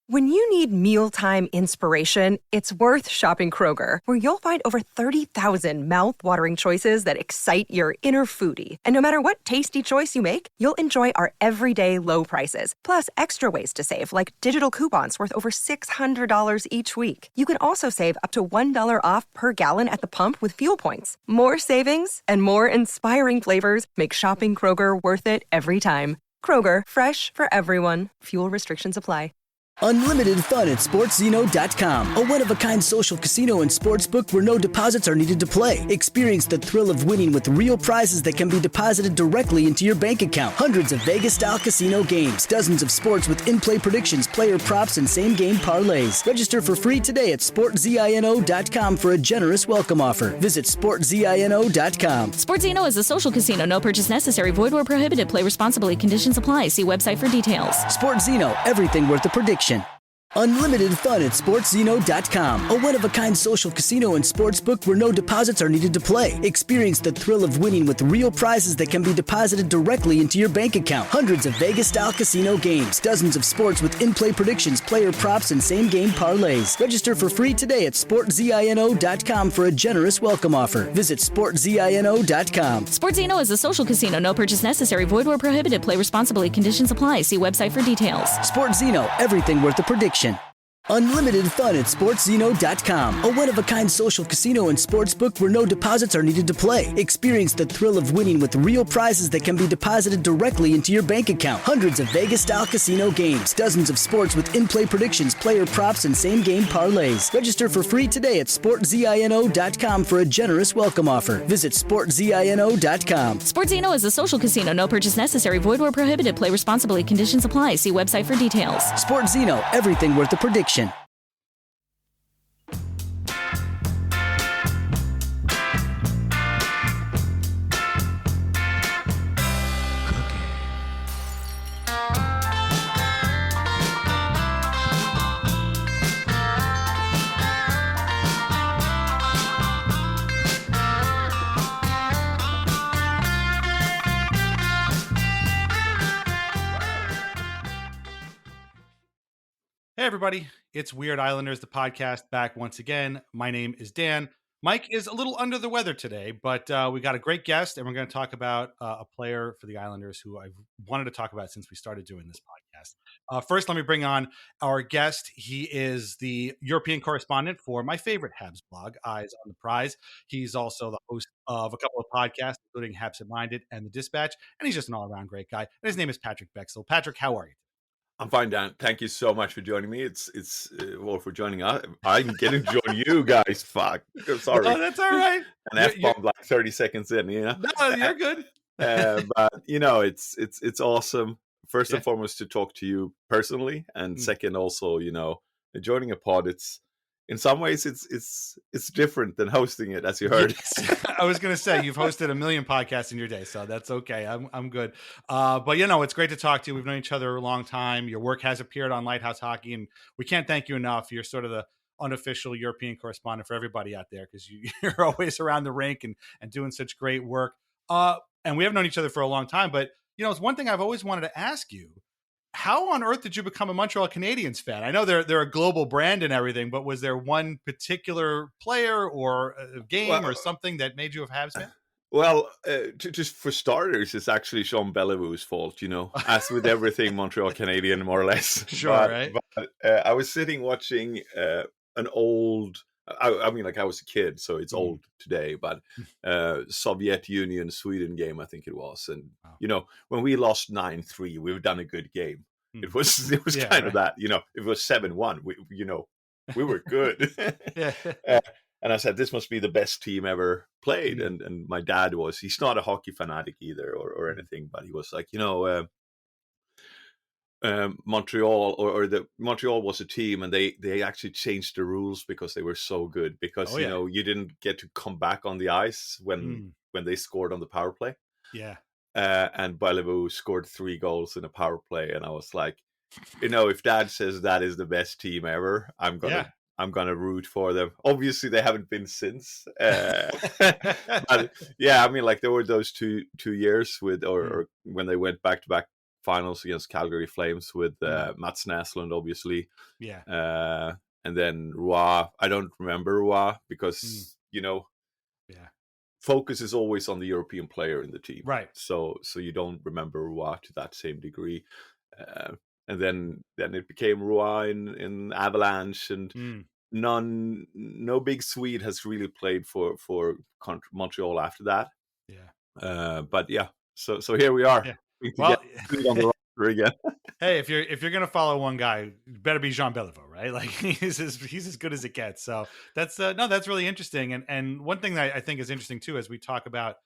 When you need mealtime inspiration, it's worth shopping Kroger, where you'll find over 30,000 mouth-watering choices that excite your inner foodie. And no matter what tasty choice you make, you'll enjoy our everyday low prices, plus extra ways to save, like digital coupons worth over $600 each week. You can also save up to $1 off per gallon at the pump with fuel points. More savings and more inspiring flavors make shopping Kroger worth it every time. Kroger, fresh for everyone. Fuel restrictions apply. Unlimited fun at SportsZeno.com, a one-of-a-kind social casino and sportsbook where no deposits are needed to play. Experience the thrill of winning with real prizes that can be deposited directly into your bank account. Hundreds of Vegas-style casino games, dozens of sports with in-play predictions, player props, and same-game parlays. Register for free today at SportsZeno.com for a generous welcome offer. Visit SportsZeno.com. SportsZeno is a social casino. No purchase necessary. Void where prohibited. Play responsibly. Conditions apply. See website for details. SportsZeno, everything worth the prediction. Unlimited fun at SportsZeno.com, a one-of-a-kind social casino and sportsbook where no deposits are needed to play. Experience the thrill of winning with real prizes that can be deposited directly into your bank account. Hundreds of Vegas-style casino games, dozens of sports with in-play predictions, player props, and same-game parlays. Register for free today at SportsZeno.com for a generous welcome offer. Visit SportsZeno.com. SportsZeno is a social casino. No purchase necessary. Void where prohibited. Play responsibly. Conditions apply. See website for details. SportsZeno, everything worth the prediction. Unlimited fun at SportsZeno.com, a one-of-a-kind social casino and sportsbook where no deposits are needed to play. Experience the thrill of winning with real prizes that can be deposited directly into your bank account. Hundreds of Vegas-style casino games, dozens of sports with in-play predictions, player props, and same-game parlays. Register for free today at SportsZeno.com for a generous welcome offer. Visit SportsZeno.com. SportsZeno is a social casino. No purchase necessary. Void where prohibited. Play responsibly. Conditions apply. See website for details. SportsZeno, everything worth the prediction. Hey, everybody. It's Weird Islanders, the podcast, back once again. My name is Dan. Mike is a little under the weather today, but we got a great guest, and we're going to talk about a player for the Islanders who I've wanted to talk about since we started doing this podcast. First, let me bring on our guest. He is the European correspondent for my favorite Habs blog, Eyes on the Prize. He's also the host of a couple of podcasts, including Habs Minded and The Dispatch, and he's just an all-around great guy. And his name is Patrik Bexell. Patrik, how are you? I'm fine, Dan. Thank you so much for joining me. Well, for joining us. I'm getting to join you guys. Fuck. I'm sorry. Oh, that's all right. An F-bomb like 30 seconds in, you know? No, you're good. But, you know, it's awesome. First and foremost, to talk to you personally. And second, also, you know, joining a pod, in some ways, it's different than hosting it, as you heard. Yes. I was going to say, you've hosted a million podcasts in your day, so that's okay. I'm good. But, you know, it's great to talk to you. We've known each other a long time. Your work has appeared on Lighthouse Hockey, and we can't thank you enough. You're sort of the unofficial European correspondent for everybody out there because you're always around the rink and doing such great work. And we have known each other for a long time. But, you know, it's one thing I've always wanted to ask you. How on earth did you become a Montreal Canadiens fan? I know they're a global brand and everything, but was there one particular player or a game or something that made you a Habs fan? Well, just for starters, it's actually Jean Believau's fault, you know, as with everything Montreal Canadian, more or less. Sure, right? But I was sitting watching an old, I mean, like I was a kid, so it's old today, but Soviet Union, Sweden game, I think it was. And, you know, when we lost 9-3, we've done a good game. It was kind of that, you know, it was 7-1, we were good. And I said, this must be the best team ever played. And my dad he's not a hockey fanatic either or anything, but he was like, you know, Montreal Montreal was a team, and they actually changed the rules because they were so good. Because you know, you didn't get to come back on the ice when they scored on the power play. Yeah, and Beliveau scored 3 goals in a power play, and I was like, you know, if Dad says that is the best team ever, I'm gonna root for them. Obviously, they haven't been since. But yeah, I mean, like there were those two years with or when they went back to back finals against Calgary Flames with Mats Näslund, obviously. Yeah. And then Roy. I don't remember Roy because, focus is always on the European player in the team. Right. So you don't remember Roy to that same degree. And then it became Roy in Avalanche, and no big Swede has really played for Montreal after that. Yeah. But yeah, so here we are. Yeah. Well, get on the roster again. Hey, if you're gonna follow one guy, it better be Jean Beliveau, right? Like he's as good as it gets. So that's that's really interesting. And one thing that I think is interesting too, as we talk about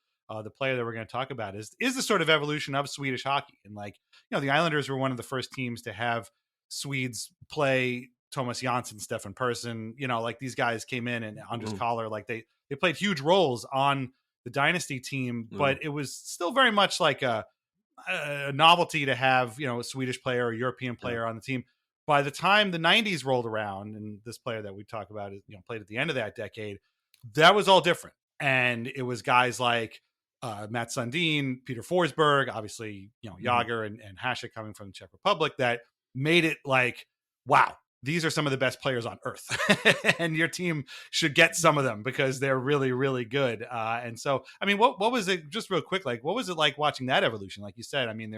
the player that we're going to talk about, is the sort of evolution of Swedish hockey. And like, the Islanders were one of the first teams to have Swedes play Thomas Jonsson, Stefan Persson. Like these guys came in, and Anders Kaller, like they played huge roles on the dynasty team, but it was still very much like a novelty to have, a Swedish player or European player on the team. By the time the 90s rolled around, and this player that we talk about is, played at the end of that decade, that was all different. And it was guys like Matt Sundin, Peter Forsberg, obviously, Jágr and Hasek coming from the Czech Republic, that made it like, wow, these are some of the best players on earth, and your team should get some of them because they're really, really good. And so, I mean, what was it, just real quick, like, what was it like watching that evolution? Like you said, I mean,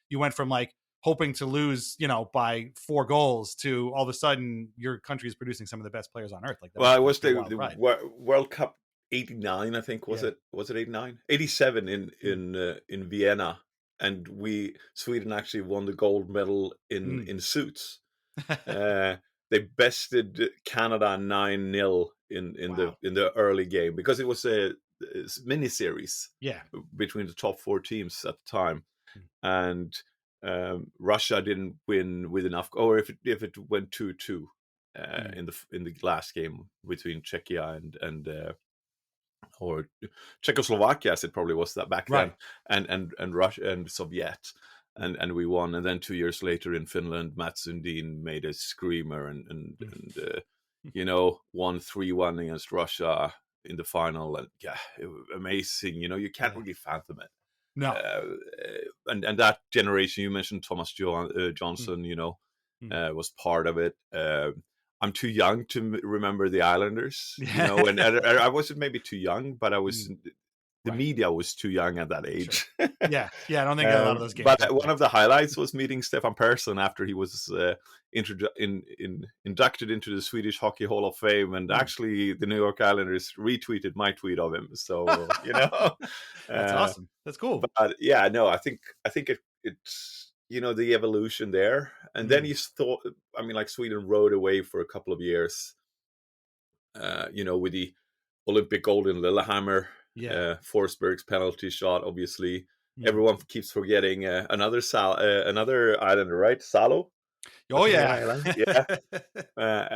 you went from like hoping to lose, by 4 goals to all of a sudden your country is producing some of the best players on earth. Like, it was the World Cup 89, I think, was it 89? 87 in Vienna. And Sweden actually won the gold medal in suits. They bested Canada 9-0 in the early game, because it was a mini series between the top 4 teams at the time, and Russia didn't win with enough, or if it went 2-2 in the last game between Czechia and or Czechoslovakia, as it probably was that back then, and Russia and Soviet. And we won, and then 2 years later in Finland, Mats Sundin made a screamer and won 3-1 against Russia in the final. And it was amazing. You can't really fathom it. No. And that generation you mentioned, Thomas Johnson, was part of it. I'm too young to remember the Islanders, and I wasn't maybe too young, but I was. The media was too young at that age. Sure. Yeah, I don't think a lot of those games. But one of the highlights was meeting Stefan Persson after he was inducted into the Swedish Hockey Hall of Fame, and actually the New York Islanders retweeted my tweet of him. So that's awesome. That's cool. But I think it's the evolution there, and then you thought, I mean, like Sweden rode away for a couple of years, with the Olympic gold in Lillehammer. Forsberg's penalty shot, obviously. Everyone keeps forgetting another Islander, right? Salo. Oh yeah.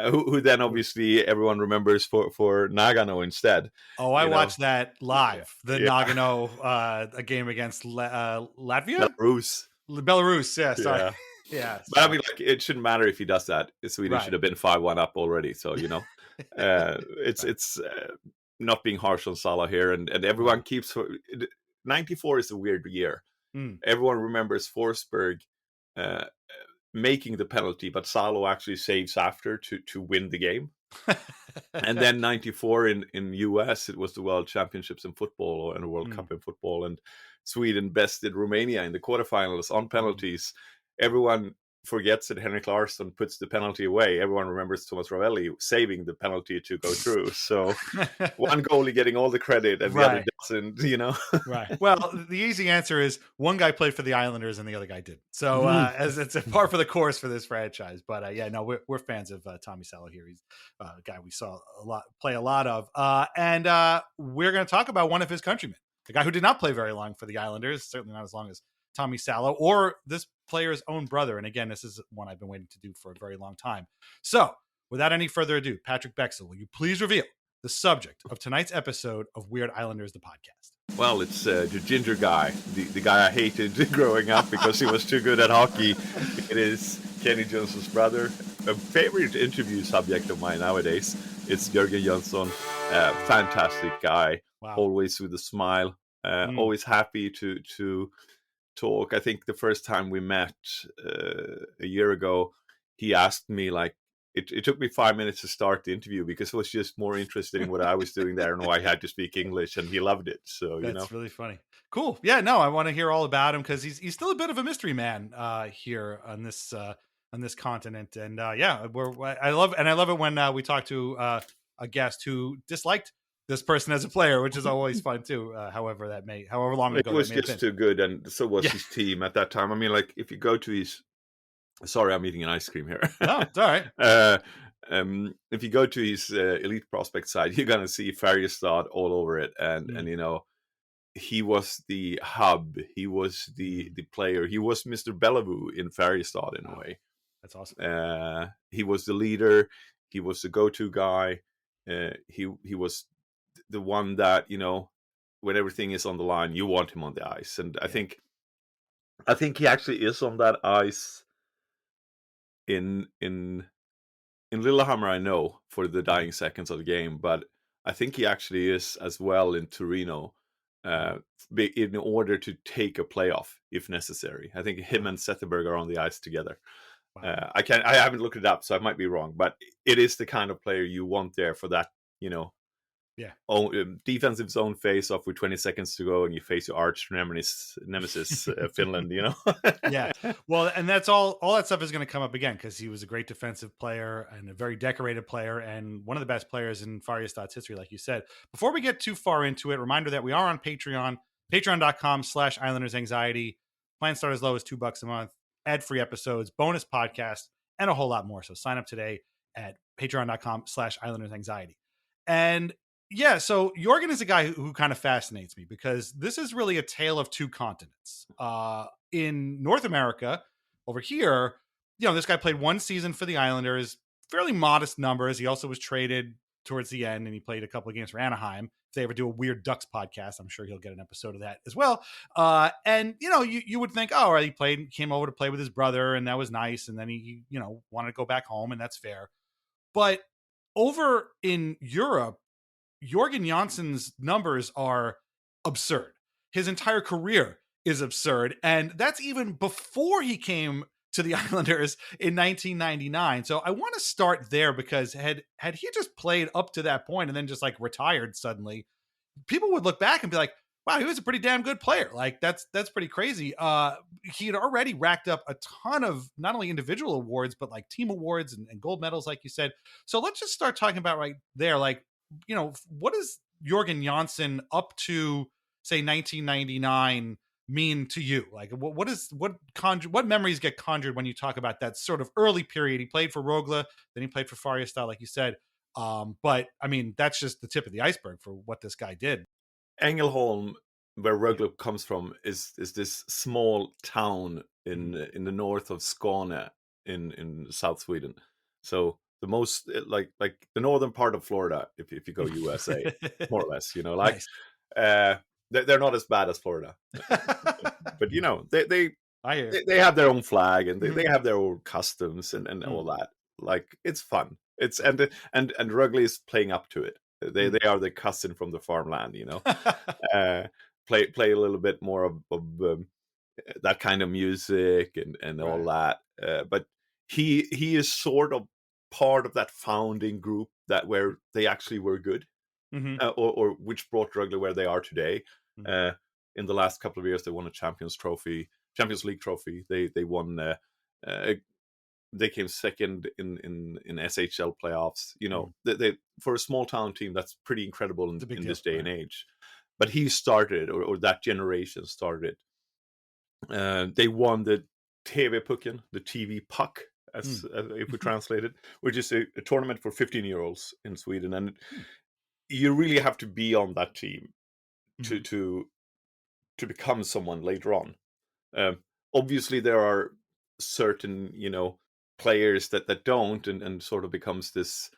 Who then obviously everyone remembers for Nagano instead. Oh, I watched that live. The Nagano a game against Latvia, Belarus. Yeah, sorry. Yeah, but I mean, like, it shouldn't matter if he does that. Sweden should have been 5-1 up already. So it's not being harsh on Salah here, and everyone keeps. 94 is a weird year. Everyone remembers Forsberg making the penalty, but Salo actually saves after to win the game. And then 94 in US, it was the World Championships in football and the World Cup in football, and Sweden bested Romania in the quarterfinals on penalties. Everyone forgets that Henrik Larsson puts the penalty away. Everyone remembers Thomas Ravelli saving the penalty to go through. So one goalie getting all the credit and the other doesn't, Right. Well, the easy answer is one guy played for the Islanders and the other guy didn't. So as it's a par for the course for this franchise. But we're fans of Tommy Salo here. He's a guy we saw play a lot of. And we're going to talk about one of his countrymen, the guy who did not play very long for the Islanders, certainly not as long as Tommy Salo, or this player's own brother. And again, this is one I've been waiting to do for a very long time. So without any further ado, Patrik Bexell, will you please reveal the subject of tonight's episode of Weird Islanders, the podcast? Well, it's the ginger guy, the guy I hated growing up because he was too good at hockey. It is Kenny Jonsson's brother, a favorite interview subject of mine nowadays. It's Jörgen Jönsson, fantastic guy, always with a smile, always happy to talk. I think the first time we met a year ago, he asked me like, it took me 5 minutes to start the interview because I was just more interested in what I was doing there and why I had to speak English, and he loved it. So that's really funny. Cool. Yeah, no, I want to hear all about him because he's still a bit of a mystery man here on this continent. And I love it when we talk to a guest who disliked this person as a player, which is always fun too. However long ago it was that may just have been. too good, and so was his team at that time. I mean, like if you go to his, sorry, I'm eating an ice cream here. No, it's all right. If you go to his elite prospect side, you're gonna see Färjestad all over it, and he was the hub. He was the player. He was Mr. Bellevue in Färjestad in a way. That's awesome. He was the leader. He was the go-to guy. He was the one that, when everything is on the line, you want him on the ice. And I think he actually is on that ice in Lillehammer, I know, for the dying seconds of the game, but I think he actually is as well in Torino in order to take a playoff if necessary. I think him and Zetterberg are on the ice together. Wow. I haven't looked it up, so I might be wrong, but it is the kind of player you want there for that, defensive zone face off with 20 seconds to go, and you face your arch nemesis Finland, Yeah. Well, and that's all that stuff is going to come up again because he was a great defensive player and a very decorated player and one of the best players in Färjestad's history, like you said. Before we get too far into it, reminder that we are on Patreon, patreon.com/IslandersAnxiety. Plans start as low as $2 a month, ad-free episodes, bonus podcasts, and a whole lot more. So sign up today at patreon.com/IslandersAnxiety. And yeah, so Jörgen is a guy who kind of fascinates me because this is really a tale of two continents. In North America, over here, this guy played one season for the Islanders, fairly modest numbers. He also was traded towards the end, and he played a couple of games for Anaheim. If they ever do a Weird Ducks podcast, I'm sure he'll get an episode of that as well. And you would think, oh, right, he came over to play with his brother, and that was nice. And then he wanted to go back home, and that's fair. But over in Europe, Jörgen Jönsson's numbers are absurd. His entire career is absurd. And that's even before he came to the Islanders in 1999. So I want to start there because had he just played up to that point and then just like retired suddenly, people would look back and be like, wow, he was a pretty damn good player. Like that's pretty crazy. He had already racked up a ton of not only individual awards, but like team awards and gold medals, like you said. So let's just start talking about right there. Like, what is Jörgen Jönsson up to, say, 1999 mean to you? Like, what memories get conjured when you talk about that sort of early period? He played for Rögle, then he played for Färjestad, like you said. But I mean, that's just the tip of the iceberg for what this guy did. Ängelholm, where Rögle comes from, is this small town in the north of Skåne in South Sweden. So the most like the northern part of Florida, if you go USA, more or less, nice. They're not as bad as Florida, but they have their own flag and they have their own customs and all that. Like it's fun. It's and Rögle is playing up to it. They are the cousin from the farmland, play a little bit more of that kind of music and all that. But he is sort of part of that founding group where they actually were good, or which brought Rögle where they are today. In the last couple of years, they won a Champions League trophy. They won. They came second in SHL playoffs. They for a small town team, that's pretty incredible in this day and age. But he started, or that generation started. They won the TV-pucken, the TV puck, as if we translate it, which is a tournament for 15-year-olds in Sweden, and you really have to be on that team to become someone later on. Obviously, there are certain players that don't, and sort of becomes this.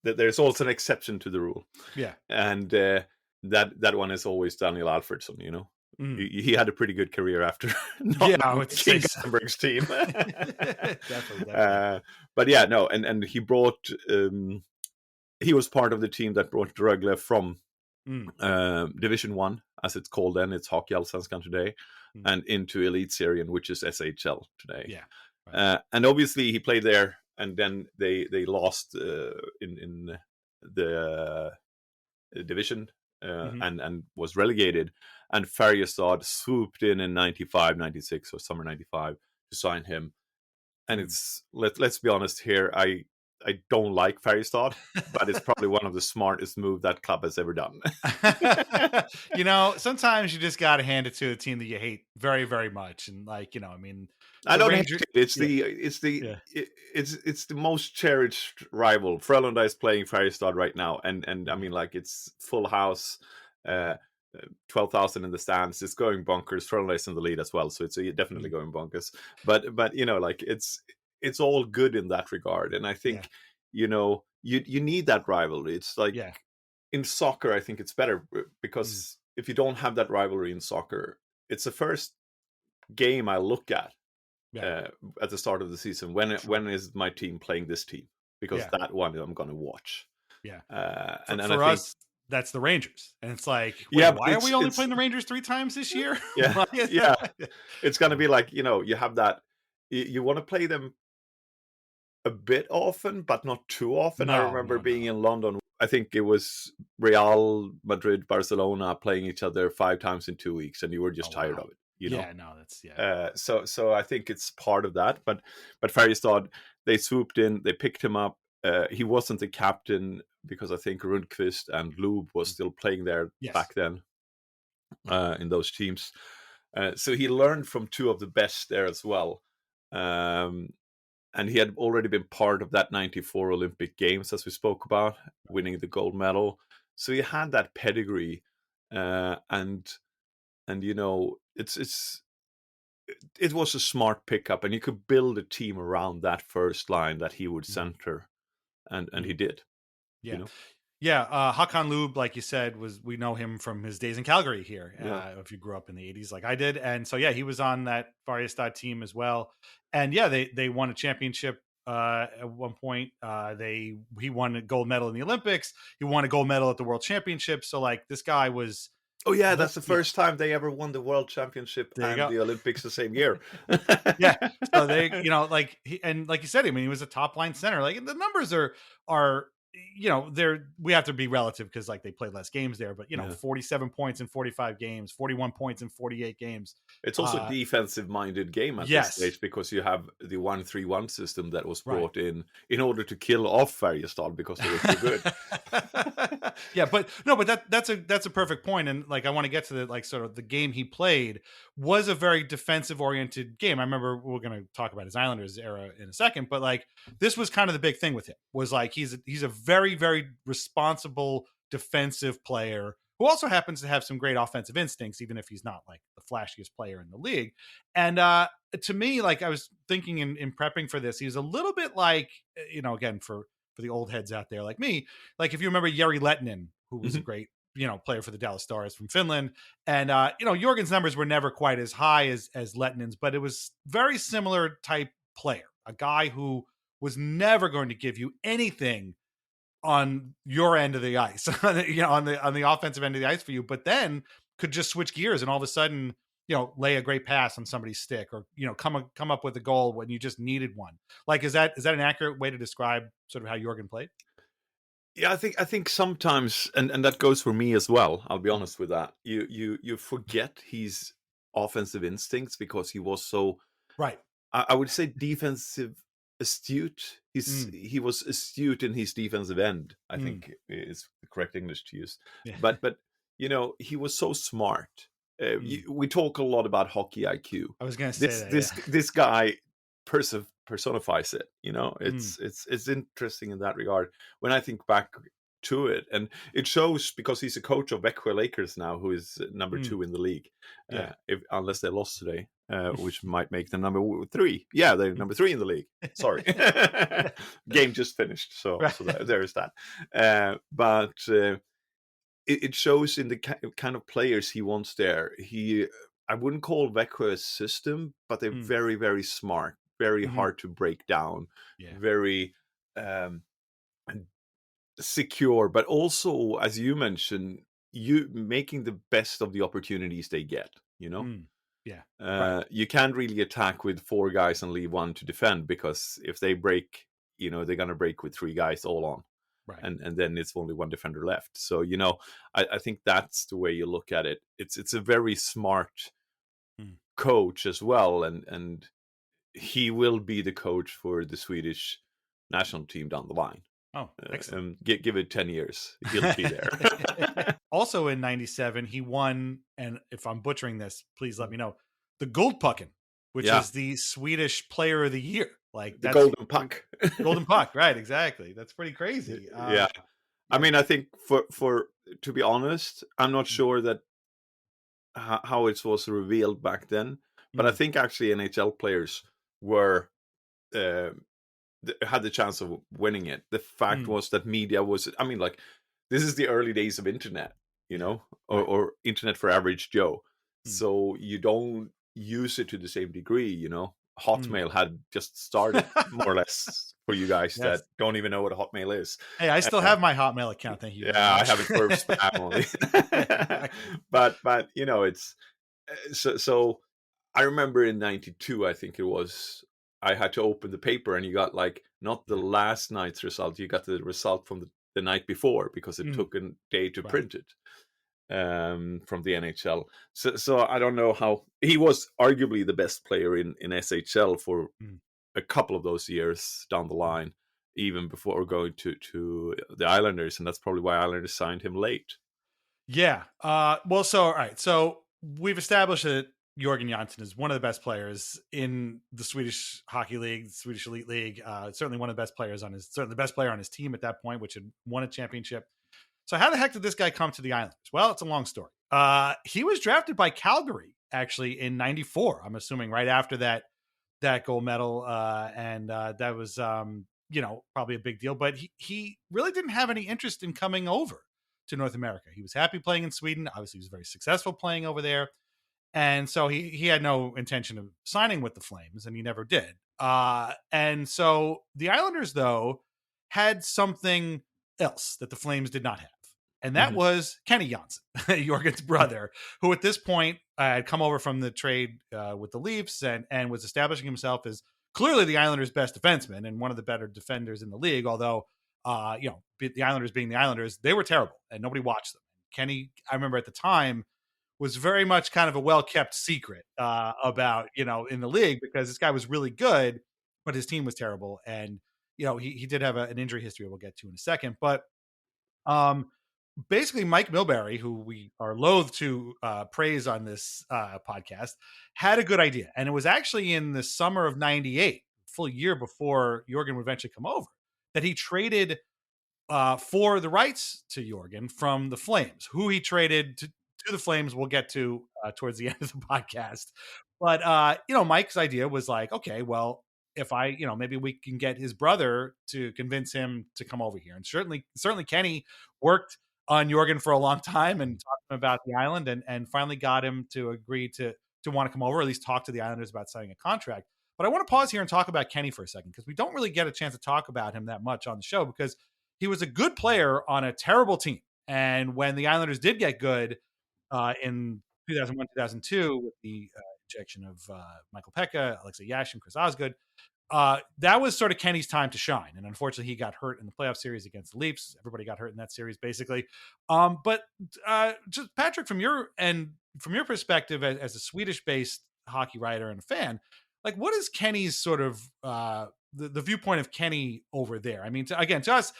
That there's also an exception to the rule. Yeah, and that one is always Daniel Alfredsson. He had a pretty good career after King Gothenburg's team. Definitely. But yeah, no, and he brought. He was part of the team that brought Rögle from Division 1, as it's called then. It's Hockey Allsvenskan today, and into Elitserien, which is SHL today. Yeah. Right. And obviously he played there, and then they lost in the division and was relegated. And Färjestad swooped in 95, 96 or summer 95 to sign him. And it's let's be honest here, I don't like Färjestad, but it's probably one of the smartest moves that club has ever done. Sometimes you just got to hand it to a team that you hate very, very much, and I don't Rangers, hate it. It's the most cherished rival. Frölunda is playing Färjestad right now, and I mean, like, it's full house, 12,000 in the stands. It's going bonkers. Frölunda is in the lead as well, so it's definitely going bonkers. But like, it's all good in that regard, and I think you need that rivalry. It's like in soccer, I think it's better because if you don't have that rivalry in soccer, it's the first game I look at the start of the season. When is my team playing this team? Because that one I'm going to watch. Yeah, and for I us, that's the Rangers, and it's like, why are we only playing the Rangers 3 times this year? It's going to be like, you have that. You want to play them a bit often, but not too often. I remember being in London. I think it was Real Madrid, Barcelona playing each other 5 times in 2 weeks, and you were just tired of it. So I think it's part of that. But Färjestad, they swooped in, they picked him up. He wasn't the captain because I think Rundqvist and Loob was still playing there back then in those teams. So he learned from 2 of the best there as well. And he had already been part of that 94 Olympic Games, as we spoke about, winning the gold medal. So he had that pedigree, and it was a smart pickup, and you could build a team around that first line that he would center, and he did. Hakan Loob, like you said, we know him from his days in Calgary here. If you grew up in the 80s like I did, and so he was on that Färjestad team as well. And they won a championship at one point. He won a gold medal in the Olympics. He won a gold medal at the World Championship. So like, this guy was. Oh yeah, that's the first time they ever won the World Championship and the Olympics the same year. So they, like you said, I mean, he was a top line center. Like, the numbers are we have to be relative because like they played less games there, but 47 points in 45 games, 41 points in 48 games. It's also a defensive minded game at this stage, because you have the 1-3-1 system that was brought in order to kill off Färjestad because they were too good. but that's a perfect point. And like, I want to get to the, like, sort of the game he played was a very defensive oriented game. I remember, we're going to talk about his Islanders era in a second, but like, this was kind of the big thing with him, was like, he's a very, very responsible defensive player who also happens to have some great offensive instincts, even if he's not like the flashiest player in the league. And to me, like, I was thinking in prepping for this, he's a little bit like, again, for the old heads out there like me, like if you remember Jari Lehtinen, who was a great player for the Dallas Stars from Finland, and Jörgen's numbers were never quite as high as Lehtinen's, but it was very similar type player, a guy who was never going to give you anything on your end of the ice, on the offensive end of the ice for you, but then could just switch gears and all of a sudden, lay a great pass on somebody's stick, or, come up with a goal when you just needed one. Like, is that an accurate way to describe sort of how Jörgen played? Yeah, I think sometimes, and that goes for me as well, I'll be honest with that. You forget his offensive instincts because he was so, right. I would say, defensive astute. He was astute in his defensive end, I think is the correct English to use. But he was so smart. We talk a lot about hockey IQ. I was going to say this guy personifies it. It's interesting in that regard when I think back to it, and it shows because he's a coach of Växjö Lakers now, who is number 2 in the league, unless they lost today, which might make them number 3. Yeah, they're number 3 in the league. Sorry. Game just finished, so there's that. But it shows in the kind of players he wants there. I wouldn't call Växjö a system, but they're very, very smart, very hard to break down, very secure, but also, as you mentioned, you making the best of the opportunities they get. Yeah. Right. You can't really attack with 4 guys and leave 1 to defend, because if they break, they're going to break with 3 guys all on. Right. And then it's only 1 defender left. So, I think that's the way you look at it. It's a very smart coach as well. And he will be the coach for the Swedish national team down the line. Oh, excellent. Give it 10 years. He'll be there. Also in 97, he won, and if I'm butchering this, please let me know, the Guldpucken, which is the Swedish Player of the Year. Like the Golden Puck. Golden Puck, right, exactly. That's pretty crazy. Yeah. I mean, I think for to be honest, I'm not sure that how it was revealed back then, but I think actually NHL players were had the chance of winning it. The fact was that media was, I mean, like, this is the early days of internet, or internet for average Joe. So you don't use it to the same degree, Hotmail had just started, more or less, for you guys that don't even know what a Hotmail is. Hey, I still have my Hotmail account. Thank you. Yeah, I have it for spam only. but it's so. I remember in '92, I think it was, I had to open the paper, and you got like not the last night's result, you got the result from the night before, because it took a day to print it. From the NHL. So I don't know how he was arguably the best player in SHL for a couple of those years down the line, even before going to the Islanders, and that's probably why Islanders signed him late. Yeah. Well, so all right. So we've established that Jörgen Jönsson is one of the best players in the Swedish Hockey League, the Swedish Elite League. Certainly one of the best players certainly the best player on his team at that point, which had won a championship. So how the heck did this guy come to the Islanders? Well, it's a long story. He was drafted by Calgary, actually, in '94. I'm assuming right after that gold medal. And that was, probably a big deal. But he really didn't have any interest in coming over to North America. He was happy playing in Sweden. Obviously, he was very successful playing over there. And so he had no intention of signing with the Flames, and he never did. And so the Islanders, though, had something else that the Flames did not have. And that was Kenny Jonsson, Jörgen's brother, who at this point had come over from the trade with the Leafs and was establishing himself as clearly the Islanders' best defenseman and one of the better defenders in the league. Although, the Islanders being the Islanders, they were terrible and nobody watched them. Kenny, I remember at the time, was very much kind of a well-kept secret about, in the league, because this guy was really good, but his team was terrible. And, he did have an injury history we'll get to in a second. But basically, Mike Milbury, who we are loath to praise on this podcast, had a good idea. And it was actually in the summer of '98, full year before Jörgen would eventually come over, that he traded for the rights to Jörgen from the Flames, who he traded to the Flames we'll get to towards the end of the podcast. But, Mike's idea was like, okay, well, if maybe we can get his brother to convince him to come over here. And certainly Kenny worked on Jörgen for a long time and talked to him about the island and finally got him to agree to want to come over, or at least talk to the Islanders about signing a contract. But I want to pause here and talk about Kenny for a second, because we don't really get a chance to talk about him that much on the show, because he was a good player on a terrible team. And when the Islanders did get good in 2001, 2002, with the injection of Michael Pekka, Alexei Yashin, Chris Osgood, that was sort of Kenny's time to shine. And unfortunately, he got hurt in the playoff series against the Leafs. Everybody got hurt in that series, basically. But just Patrik, from your perspective as a Swedish-based hockey writer and a fan, like, what is Kenny's sort of the viewpoint of Kenny over there? I mean, to us,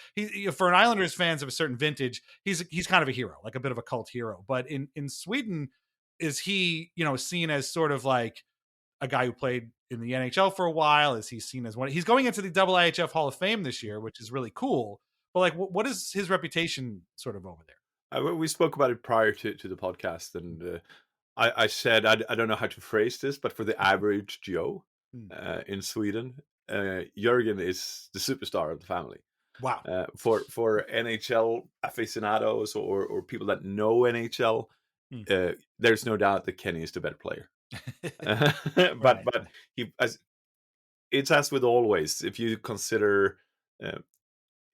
for an Islanders fans of a certain vintage, he's kind of a hero, like a bit of a cult hero. But in Sweden, is he seen as sort of like a guy who played in the NHL for a while? Is he seen as one? He's going into the IIHF Hall of Fame this year, which is really cool. But like, what is his reputation sort of over there? We spoke about it prior to the podcast, and I said I don't know how to phrase this, but for the average Joe in Sweden, Jörgen is the superstar of the family. Wow. For NHL aficionados or people that know NHL, there's no doubt that Kenny is the better player. But it's as with always, if you consider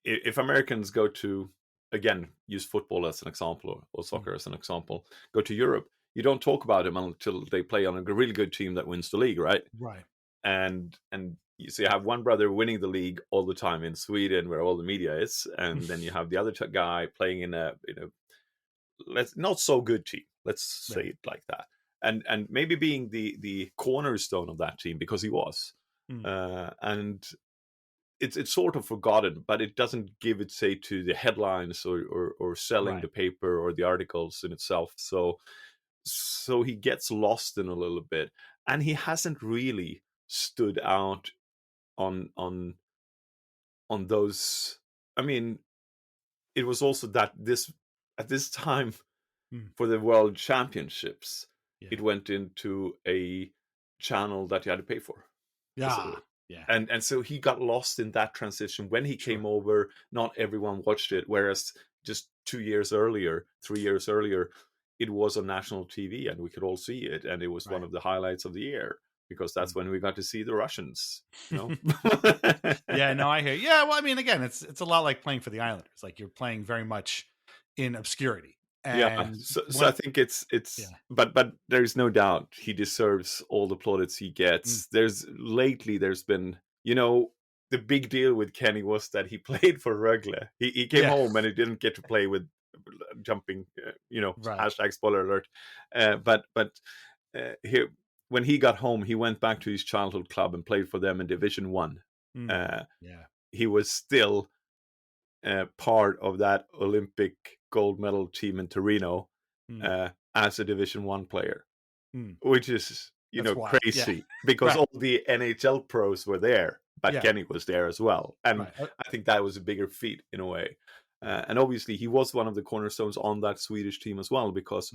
if Americans go to, again, use football as an example or soccer as an example, go to Europe, you don't talk about them until they play on a really good team that wins the league, right? Right. And so you have one brother winning the league all the time in Sweden, where all the media is, and then you have the other guy playing in a not so good team. Let's say it like that, and maybe being the cornerstone of that team, because he was, and it's sort of forgotten, but it doesn't give its say to the headlines or selling the paper or the articles in itself. So he gets lost in a little bit, and he hasn't really stood out on those. I mean, it was also that at this time for the World Championships, it went into a channel that you had to pay for. Yeah. And so he got lost in that transition. When he came over, not everyone watched it, whereas just 3 years earlier, it was on national TV and we could all see it, and it was one of the highlights of the year, because that's when we got to see the Russians, you know. Yeah, no, I hear you. Yeah, well, I mean, again, it's a lot like playing for the Islanders. Like, you're playing very much in obscurity. And so I think it's but there's no doubt he deserves all the plaudits he gets. There's been, you know, the big deal with Kenny was that he played for Rögle. He came home and he didn't get to play with jumping, hashtag spoiler alert. But here, when he got home, he went back to his childhood club and played for them in Division 1. He was still part of that Olympic gold medal team in Torino as a Division 1 player, which is, that's crazy, because all the NHL pros were there, but Kenny was there as well. And I think that was a bigger feat in a way. And obviously he was one of the cornerstones on that Swedish team as well, because,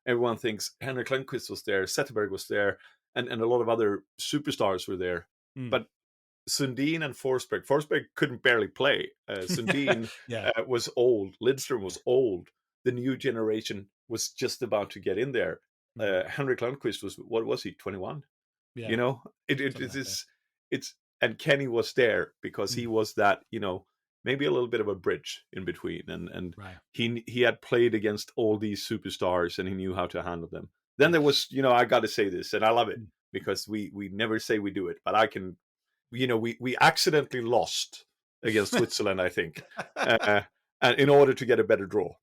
everyone thinks Henrik Lundqvist was there, Zetterberg was there, and a lot of other superstars were there. But Sundin and Forsberg couldn't barely play. Sundin was old. Lidström was old. The new generation was just about to get in there. Henrik Lundqvist was, what was he, 21? Yeah. You know, and Kenny was there because he was that, maybe a little bit of a bridge in between. And he had played against all these superstars and he knew how to handle them. Then there was, I got to say this, and I love it because we never say we do it, but I can, we accidentally lost against Switzerland, I think, and in order to get a better draw.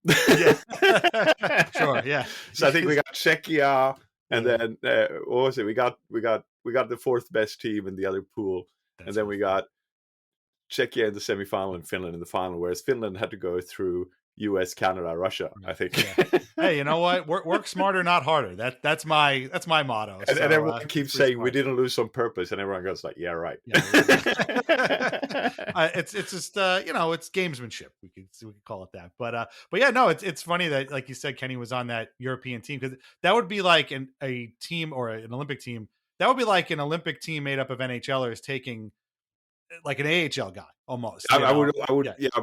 Sure, yeah. So I think we got Czechia, and then what was it? We got the fourth best team in the other pool, and then we got Czechia in the semifinal and Finland in the final. Whereas Finland had to go through US, Canada, Russia, I think. Hey, you know what? Work smarter, not harder. That's my motto. And everyone keeps saying smart. We didn't lose on purpose, and everyone goes like, "Yeah, right." It's just it's gamesmanship. We could call it that. But yeah, no, it's funny that, like you said, Kenny was on that European team, because that would be like a team or an Olympic team. That would be like an Olympic team made up of NHLers taking like an AHL guy almost. I would,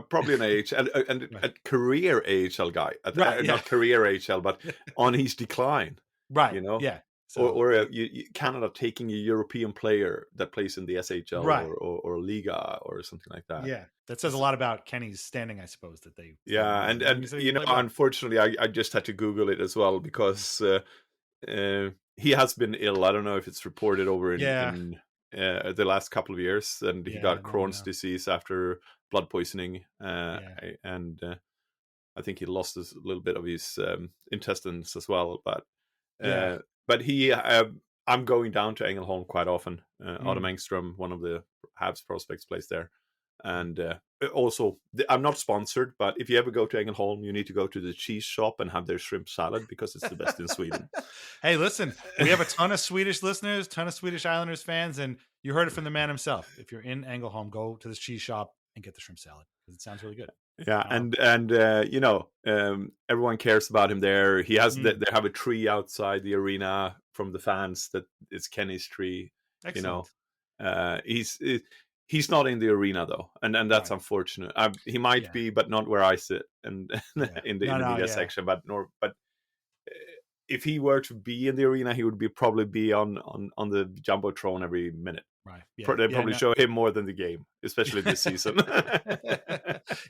probably an AHL and a career AHL guy, not career AHL, but on his decline, right? So, or Canada taking a European player that plays in the SHL or Liga or something like that. Yeah, that says a lot about Kenny's standing, I suppose. That they and unfortunately, I just had to Google it as well, because he has been ill. I don't know if it's reported over in the last couple of years, and he got Crohn's disease after blood poisoning, and I think he lost a little bit of his intestines as well. But he, I'm going down to Ängelholm quite often. Adam Engström, one of the Habs prospects, plays there. And also, I'm not sponsored, but if you ever go to Ängelholm, you need to go to the cheese shop and have their shrimp salad, because it's the best in Sweden. Hey, listen, we have a ton of Swedish listeners, ton of Swedish Islanders fans, and you heard it from the man himself. If you're in Ängelholm, go to the cheese shop and get the shrimp salad, because it sounds really good. Yeah, and everyone cares about him there. He has they have a tree outside the arena from the fans that is Kenny's tree. Excellent. He's not in the arena though, and that's unfortunate. He might be, but not where I sit, and in the media section. But if he were to be in the arena, he would probably be on the jumbotron every minute. Right. They'd probably show him more than the game, especially this season.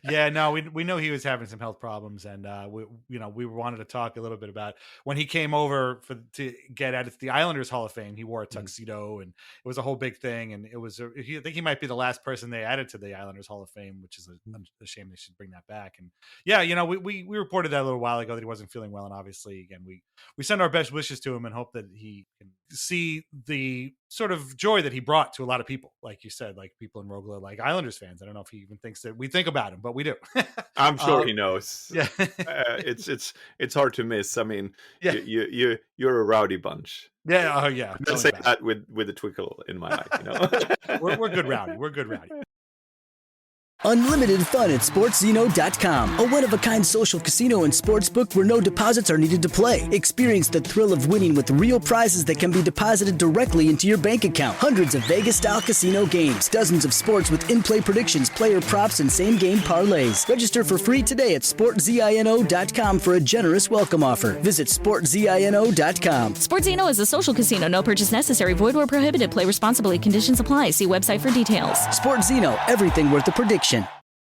Yeah, no, we know he was having some health problems, and we wanted to talk a little bit about when he came over to get added to the Islanders Hall of Fame. He wore a tuxedo, and it was a whole big thing. And it was I think he might be the last person they added to the Islanders Hall of Fame, which is a shame. They should bring that back. And yeah, we reported that a little while ago that he wasn't feeling well, and obviously, again, we send our best wishes to him and hope that he can see the sort of joy that he brought to a lot of people, like you said, like people in Rogla, like Islanders fans. I don't know if he even thinks that we think about him, but we do. I'm sure he knows. Yeah. It's hard to miss. I mean, Yeah. you're a rowdy bunch. Yeah. Oh yeah. I say that with a twinkle in my eye. We're good rowdy. We're good rowdy. Unlimited fun at SportsZeno.com, a one-of-a-kind social casino and sportsbook where no deposits are needed to play. Experience the thrill of winning with real prizes that can be deposited directly into your bank account. Hundreds of Vegas-style casino games, dozens of sports with in-play predictions, player props, and same-game parlays. Register for free today at SportsZeno.com for a generous welcome offer. Visit SportsZeno.com. SportsZeno is a social casino. No purchase necessary. Void where prohibited. Play responsibly. Conditions apply. See website for details. SportsZeno, everything worth the prediction.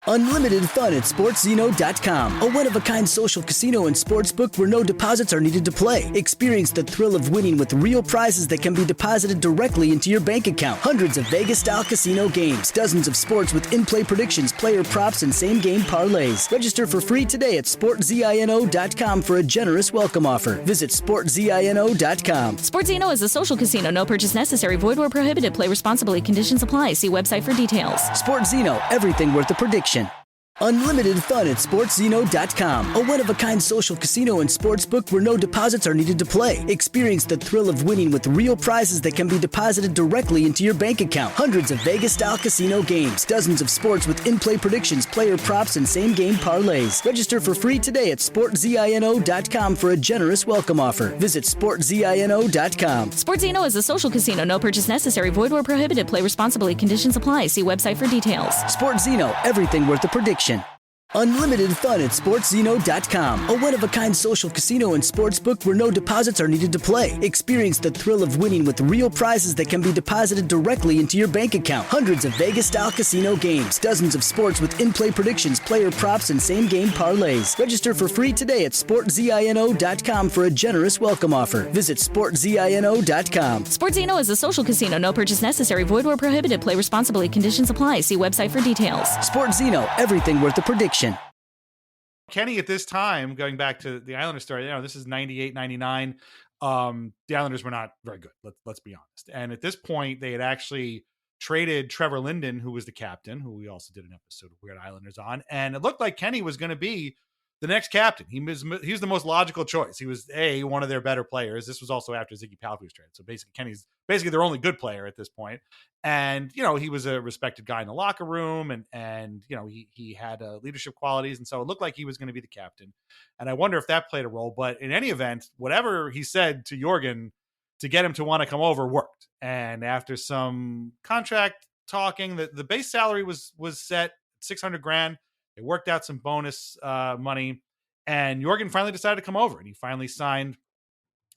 Unlimited fun at SportsZeno.com, a one-of-a-kind social casino and sportsbook where no deposits are needed to play. Experience the thrill of winning with real prizes that can be deposited directly into your bank account. Hundreds of Vegas-style casino games, dozens of sports with in-play predictions, player props, and same-game parlays. Register for free today at SportsZeno.com for a generous welcome offer. Visit SportsZeno.com. SportsZeno is a social casino. No purchase necessary. Void where prohibited. Play responsibly. Conditions apply. See website for details. SportsZeno, everything worth the prediction. Unlimited fun at SportsZeno.com, a one-of-a-kind social casino and sportsbook where no deposits are needed to play. Experience the thrill of winning with real prizes that can be deposited directly into your bank account. Hundreds of Vegas-style casino games, dozens of sports with in-play predictions, player props, and same-game parlays. Register for free today at SportsZeno.com for a generous welcome offer. Visit SportsZeno.com. SportsZeno is a social casino. No purchase necessary. Void where prohibited. Play responsibly. Conditions apply. See website for details. SportsZeno, everything worth the prediction. Unlimited fun at SportsZeno.com, a one-of-a-kind social casino and sportsbook where no deposits are needed to play. Experience the thrill of winning with real prizes that can be deposited directly into your bank account. Hundreds of Vegas-style casino games, dozens of sports with in-play predictions, player props, and same-game parlays. Register for free today at SportsZeno.com for a generous welcome offer. Visit SportsZeno.com. SportsZeno is a social casino. No purchase necessary. Void where prohibited. Play responsibly. Conditions apply. See website for details. SportsZeno, everything worth the prediction. Kenny, at this time, going back to the Islanders story, this is 98, 99. The Islanders were not very good. Let's be honest. And at this point, they had actually traded Trevor Linden, who was the captain, who we also did an episode of Weird Islanders on. And it looked like Kenny was going to be the next captain. He was the most logical choice. He was one of their better players. This was also after Ziggy Palffy was traded. So basically, Kenny's their only good player at this point. And, he was a respected guy in the locker room and he had leadership qualities. And so it looked like he was going to be the captain. And I wonder if that played a role. But in any event, whatever he said to Jörgen to get him to want to come over worked. And after some contract talking, the base salary was set $600,000. They worked out some bonus money, and Jörgen finally decided to come over, and he finally signed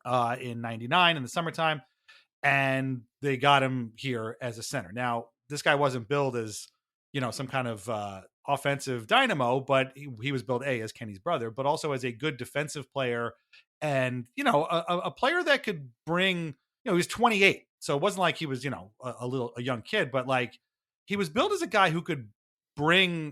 in 99 in the summertime, and they got him here as a center. Now, this guy wasn't billed as, some kind of offensive dynamo, but he was billed as Kenny's brother, but also as a good defensive player and, a player that could bring, he was 28. So it wasn't like he was, a young kid, but like he was billed as a guy who could bring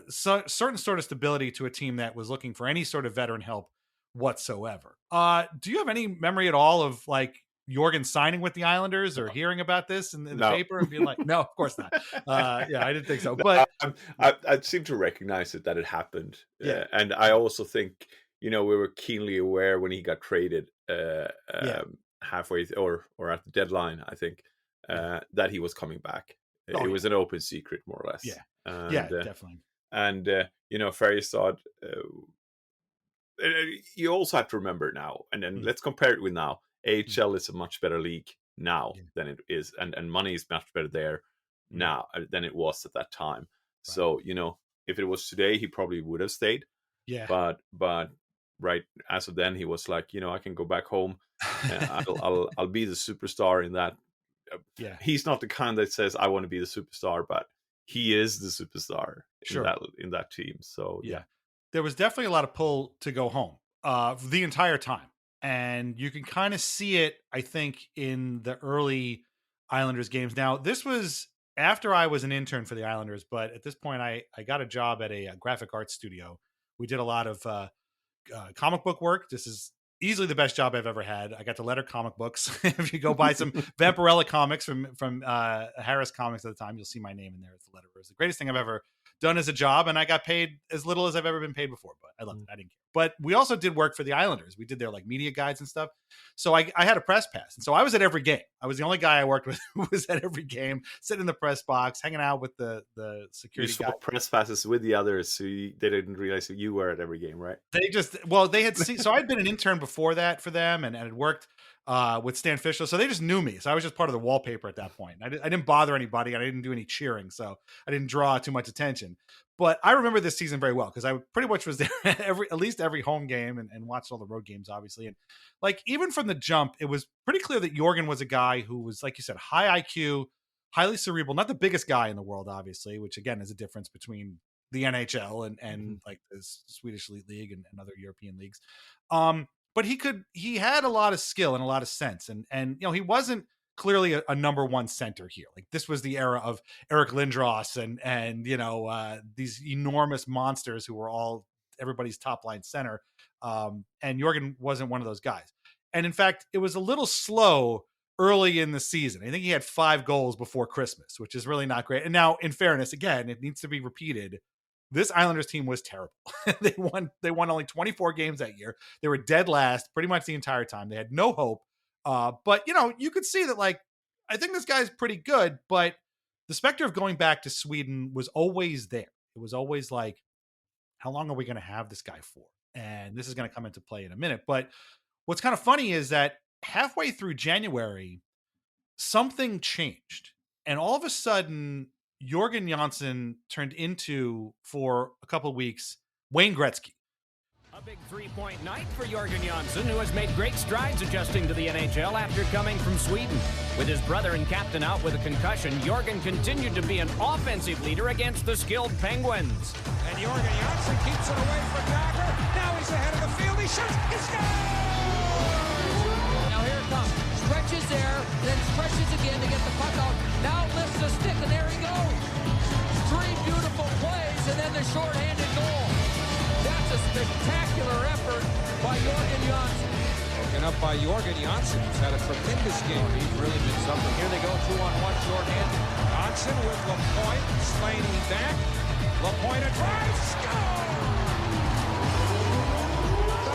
certain sort of stability to a team that was looking for any sort of veteran help whatsoever. Do you have any memory at all of like Jörgen signing with the Islanders or hearing about this in the paper and being like, no, of course not. I didn't think so. But I seem to recognize that it happened. Yeah. And I also think, we were keenly aware when he got traded halfway or at the deadline, I think, that he was coming back. It was an open secret, more or less. Yeah. And, definitely. And, Färjestad, you also have to remember now, and then let's compare it with now. AHL is a much better league now than it is, and money is much better there now than it was at that time. Right. So, if it was today, he probably would have stayed. Yeah. But right as of then, he was like, I can go back home. I'll be the superstar in that. He's not the kind that says I want to be the superstar, but he is the superstar Sure. in that team. So yeah. There was definitely a lot of pull to go home the entire time. And you can kind of see it, I think, in the early Islanders games. Now, this was after I was an intern for the Islanders, but at this point I got a job at a graphic arts studio. We did a lot of comic book work. This is easily the best job I've ever had. I got to letter comic books. If you go buy some Vampirella comics from Harris Comics at the time, you'll see my name in there as the letterer. It was the greatest thing I've ever done as a job, and I got paid as little as I've ever been paid before, but I loved it. I didn't care. But we also did work for the Islanders. We did their like media guides and stuff. So I had a press pass, and so I was at every game. I was the only guy I worked with who was at every game, sitting in the press box, hanging out with the security guy. Press passes with the others, so they didn't realize that you were at every game, right? They had seen. So I'd been an intern before that for them, and had worked with Stan Fischel, so they just knew me. So I was just part of the wallpaper at that point. I didn't bother anybody, and I didn't do any cheering, so I didn't draw too much attention. But I remember this season very well because I pretty much was there at least every home game and watched all the road games, obviously. And like even from the jump, it was pretty clear that Jörgen was a guy who was, like you said, high IQ, highly cerebral, not the biggest guy in the world, obviously, which again is a difference between the NHL and like the Swedish Elite League and other European leagues. But he had a lot of skill and a lot of sense. And he wasn't clearly a number one center here. Like this was the era of Eric Lindros and these enormous monsters who were all everybody's top line center. And Jörgen wasn't one of those guys. And in fact, it was a little slow early in the season. I think he had 5 goals before Christmas, which is really not great. And now, in fairness, again, it needs to be repeated. This Islanders team was terrible. They won only 24 games that year. They were dead last pretty much the entire time. They had no hope. But you could see that, like, I think this guy's pretty good, but the specter of going back to Sweden was always there. It was always like, how long are we going to have this guy for? And this is going to come into play in a minute. But what's kind of funny is that halfway through January, something changed. And all of a sudden, Jörgen Jönsson turned into, for a couple of weeks, Wayne Gretzky. A big three-point night for Jörgen Jönsson, who has made great strides adjusting to the NHL after coming from Sweden. With his brother and captain out with a concussion, Jörgen continued to be an offensive leader against the skilled Penguins. And Jörgen Jönsson keeps it away from Yager. Now he's ahead of the field. He shoots. He scores! Now here it comes. Stretches there, then stretches again to get the puck out. Now lifts the stick, and there he goes. 3 beautiful plays, and then the shorthanded goal. That's a spectacular effort by Jörgen Jönsson. Broken up by Jörgen Jönsson, who's had a tremendous game. He's really been something. Here they go, 2-on-1 shorthanded. Jönsson with Lapointe, sliding back. Lapointe a drive, score!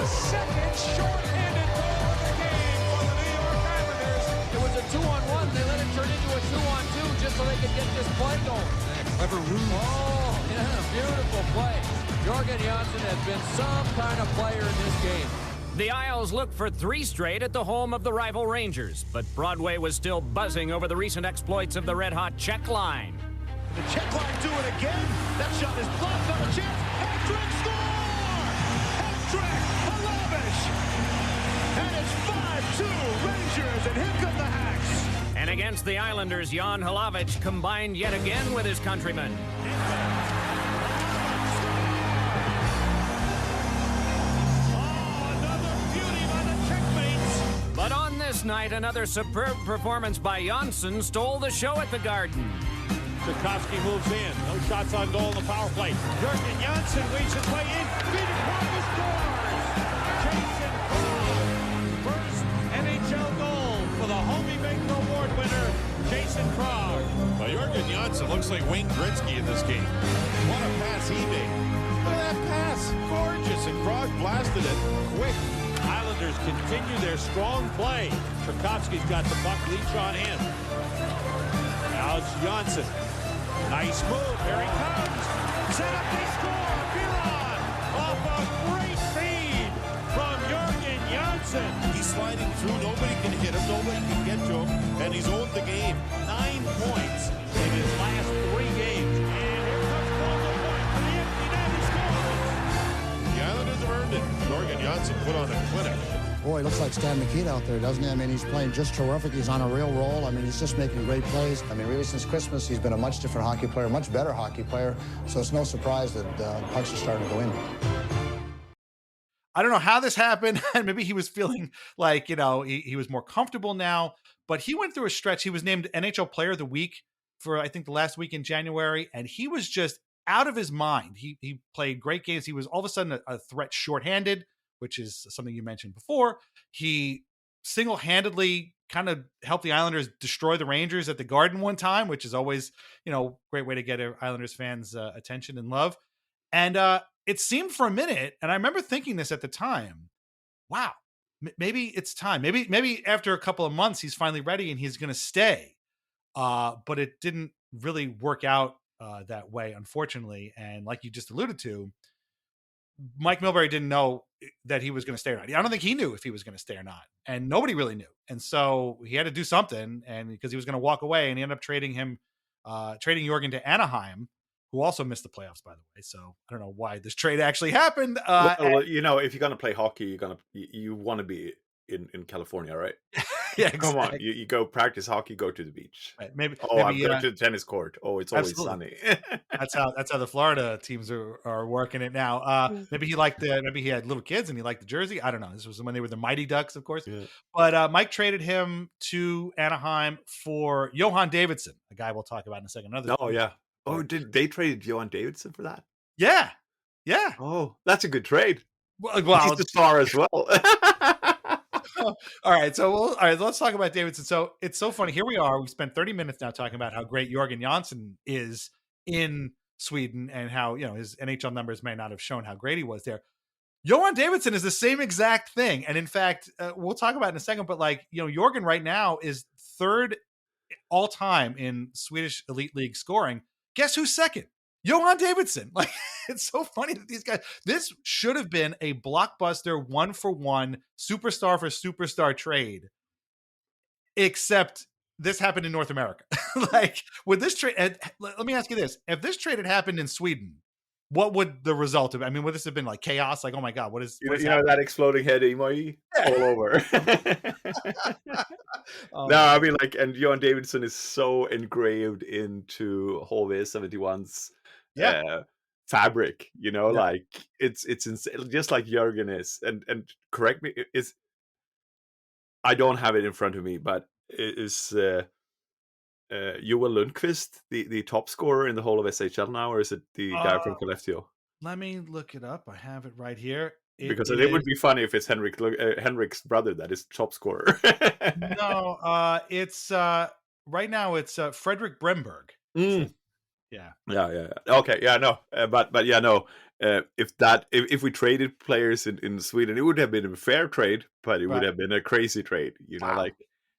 The second shorthanded goal of the game for the New York Islanders. It was a 2-on-1. They let it turn into a 2-on-2 just so they could get this play going. Clever ruse. Oh, yeah, beautiful play. Jörgen Jönsson has been some kind of player in this game. The Isles look for 3 straight at the home of the rival Rangers, but Broadway was still buzzing over the recent exploits of the red-hot Czech line. The Czech line do it again. That shot is blocked on a chance. Hat-trick score! Hat-trick, Halavish! And it's 5-2 Rangers, and here come the Hacks. And against the Islanders, Jan Halavish combined yet again with his countrymen. But on this night, another superb performance by Jönsson stole the show at the Garden. Tarkovsky moves in. No shots on goal in the power play. Jörgen Jönsson weaves his way in. Peter Krog scores! Jason Krog. First NHL goal for the Homie Baker Award winner, Jason Krog. Well, Jörgen Jönsson looks like Wayne Gretzky in this game. What a pass he made. Look at that pass. Gorgeous. And Krog blasted it quick. Islanders continue their strong play. Tarkovsky's got the puck, leech on in. Now it's Jönsson. Nice move. Here he comes. Set up, they score. Biron off a great feed from Jörgen Jönsson. He's sliding through. Nobody can hit him. Nobody can get to him. And he's owned the game. 9 points In his last 3 games. And here comes Colton White for the empty net. He scores. The Islanders have earned it. Jörgen Jönsson put on a clinic. Boy, he looks like Stan McKean out there, doesn't he? I mean, he's playing just terrific. He's on a real roll. I mean, he's just making great plays. I mean, really, since Christmas, he's been a much different hockey player, much better hockey player. So it's no surprise that pucks are starting to go in. I don't know how this happened. Maybe he was feeling like, he was more comfortable now. But he went through a stretch. He was named NHL Player of the Week for, I think, the last week in January. And he was just out of his mind. He played great games. He was all of a sudden a threat shorthanded, which is something you mentioned before. He single-handedly kind of helped the Islanders destroy the Rangers at the Garden one time, which is always, great way to get Islanders fans' attention and love. And it seemed for a minute, and I remember thinking this at the time, wow, maybe it's time. Maybe after a couple of months, he's finally ready and he's going to stay. But it didn't really work out that way, unfortunately. And like you just alluded to, Mike Milbury didn't know that he was going to stay or not. I don't think he knew if he was going to stay or not. And nobody really knew. And so he had to do something, and because he was going to walk away, and he ended up trading Jörgen to Anaheim, who also missed the playoffs, by the way. So I don't know why this trade actually happened. Well, if you're going to play hockey, you want to be in California, right? Yeah, exactly. Come on, you go practice hockey, go to the beach. Right. Maybe I'm going to the tennis court. Oh, it's always sunny. That's how the Florida teams are working it now. Maybe he had little kids and he liked the jersey. I don't know. This was when they were the Mighty Ducks, of course. Yeah. But Mike traded him to Anaheim for Johan Davidson, a guy we'll talk about in a second. Oh, did they trade Johan Davidson for that? Yeah. Oh, that's a good trade. Well, he's the star as well. All right, let's talk about Davidson. So it's so funny. Here we are. We spent 30 minutes now talking about how great Jörgen Jönsson is in Sweden and how, his NHL numbers may not have shown how great he was there. Johan Davidson is the same exact thing. And in fact, we'll talk about it in a second, but Jörgen right now is third all time in Swedish Elite League scoring. Guess who's second? Johan Davidson. It's so funny that these guys, this should have been a blockbuster 1-for-1 superstar for superstar trade, except this happened in North America. With this trade, let me ask you this. If this trade had happened in Sweden, what would the result have been? I mean, would this have been like chaos? Like, oh my God, what is that exploding head emoji all over? No, I mean, and Johan Davidson is so engraved into HV71's fabric, it's insane, just like Jörgen is. And correct me, I don't have it in front of me, but is Joel Lundqvist the top scorer in the whole of SHL now, or is it the guy from Skellefteå? Let me look it up. I have it right here. Because it would be funny if it's Henrik's brother that is top scorer. No, it's right now it's Fredrik Bremberg. Yeah. Okay. Yeah. No. But yeah. No. If we traded players in Sweden, it would have been a fair trade, but it would have been a crazy trade. Wow.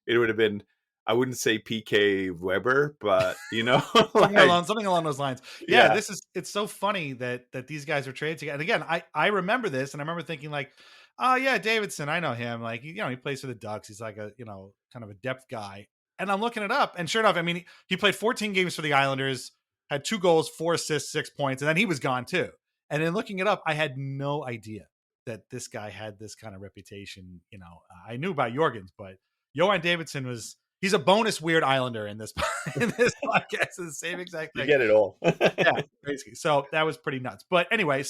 It would have been. I wouldn't say PK Weber, but something along those lines. Yeah. It's so funny that these guys are traded together. And again, I remember this, and I remember thinking oh yeah, Davidson, I know him. He plays for the Ducks. He's like a kind of a depth guy. And I'm looking it up, and sure enough, I mean, he played 14 games for the Islanders, had 2 goals, 4 assists, 6 points, and then he was gone too. And in looking it up, I had no idea that this guy had this kind of reputation. I knew about Jörgen's, but Johan Davidson he's a bonus weird Islander in this podcast. It's the same exact thing. You get it all. Yeah, basically. So that was pretty nuts. But anyway,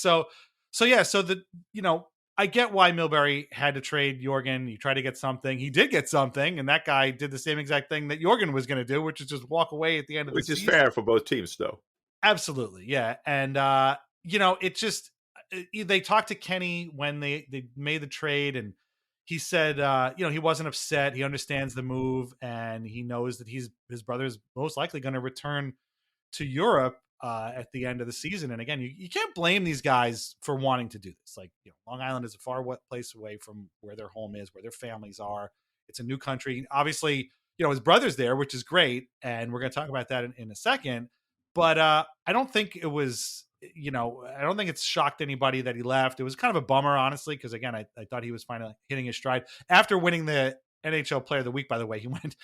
I get why Milbury had to trade Jörgen. He tried to get something. He did get something, and that guy did the same exact thing that Jörgen was going to do, which is just walk away at the end of the season. Which is fair for both teams, though. Absolutely, yeah. And, it just they talked to Kenny when they made the trade, and he said, he wasn't upset. He understands the move, and he knows that his brother's most likely going to return to Europe at the end of the season. And again, you can't blame these guys for wanting to do this. Long Island is a far place away from where their home is, where their families are. It's a new country. Obviously, his brother's there, which is great. And we're going to talk about that in a second. But I don't think it was, I don't think it's shocked anybody that he left. It was kind of a bummer, honestly, because again, I thought he was finally hitting his stride after winning the NHL Player of the Week. By the way, he went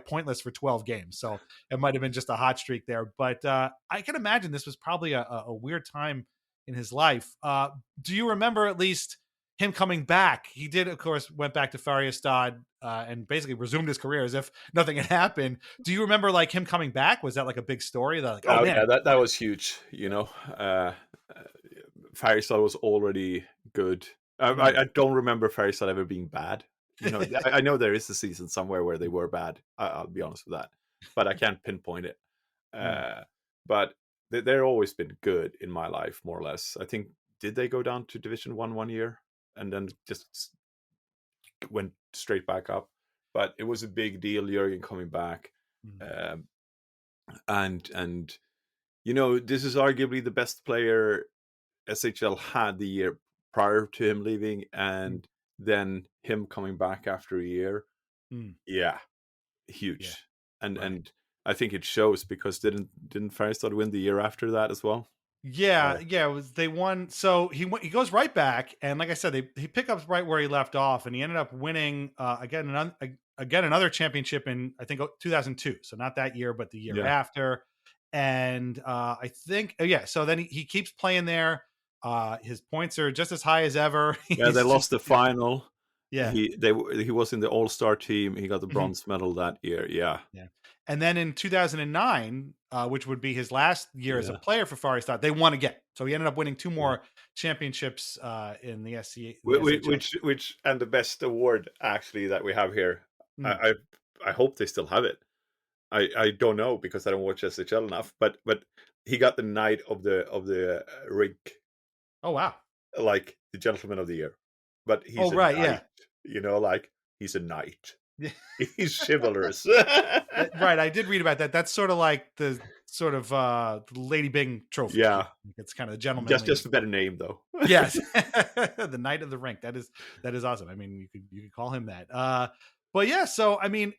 pointless for 12 games, so it might have been just a hot streak there. But I can imagine this was probably a weird time in his life. Do you remember at least him coming back. He did, of course, went back to Färjestad and basically resumed his career as if nothing had happened. Do you remember like him coming back? Was that like a big story? That like, oh man, yeah, that was huge. Färjestad was already good. I don't remember Färjestad ever being bad. I know there is a season somewhere where they were bad. I'll be honest with that, but I can't pinpoint it. But they're always been good in my life, more or less. I think, did they go down to Division 1 year and then just went straight back up? But it was a big deal, Jörgen coming back. And this is arguably the best player SHL had the year prior to him leaving, and then him coming back after a year. Yeah, huge. And I think it shows, because didn't Färjestad win the year after that as well? Yeah, it was, they won. So he goes right back, and like I said, he picked up right where he left off, and he ended up winning again another championship in, I think, 2002. So not that year, but the year after. And I think so then he keeps playing there. His points are just as high as ever. Yeah, they lost the final. Yeah, he was in the All-Star team. He got the bronze medal that year. Yeah. And then in 2009, which would be his last year as a player for Färjestad, they won again. So he ended up winning 2 more championships in the SCA. Which and the best award actually that we have here. I hope they still have it. I don't know, because I don't watch SHL enough. But he got the Knight of the Rink. Oh wow! Like the Gentleman of the Year. But he's knight, like he's a knight. He's chivalrous. Right, I did read about that. That's sort of like the Lady Bing trophy. Yeah, it's kind of the gentleman. Just a better name, though. Yes, the Knight of the Rink. That is awesome. I mean, you could call him that. But yeah, so I mean,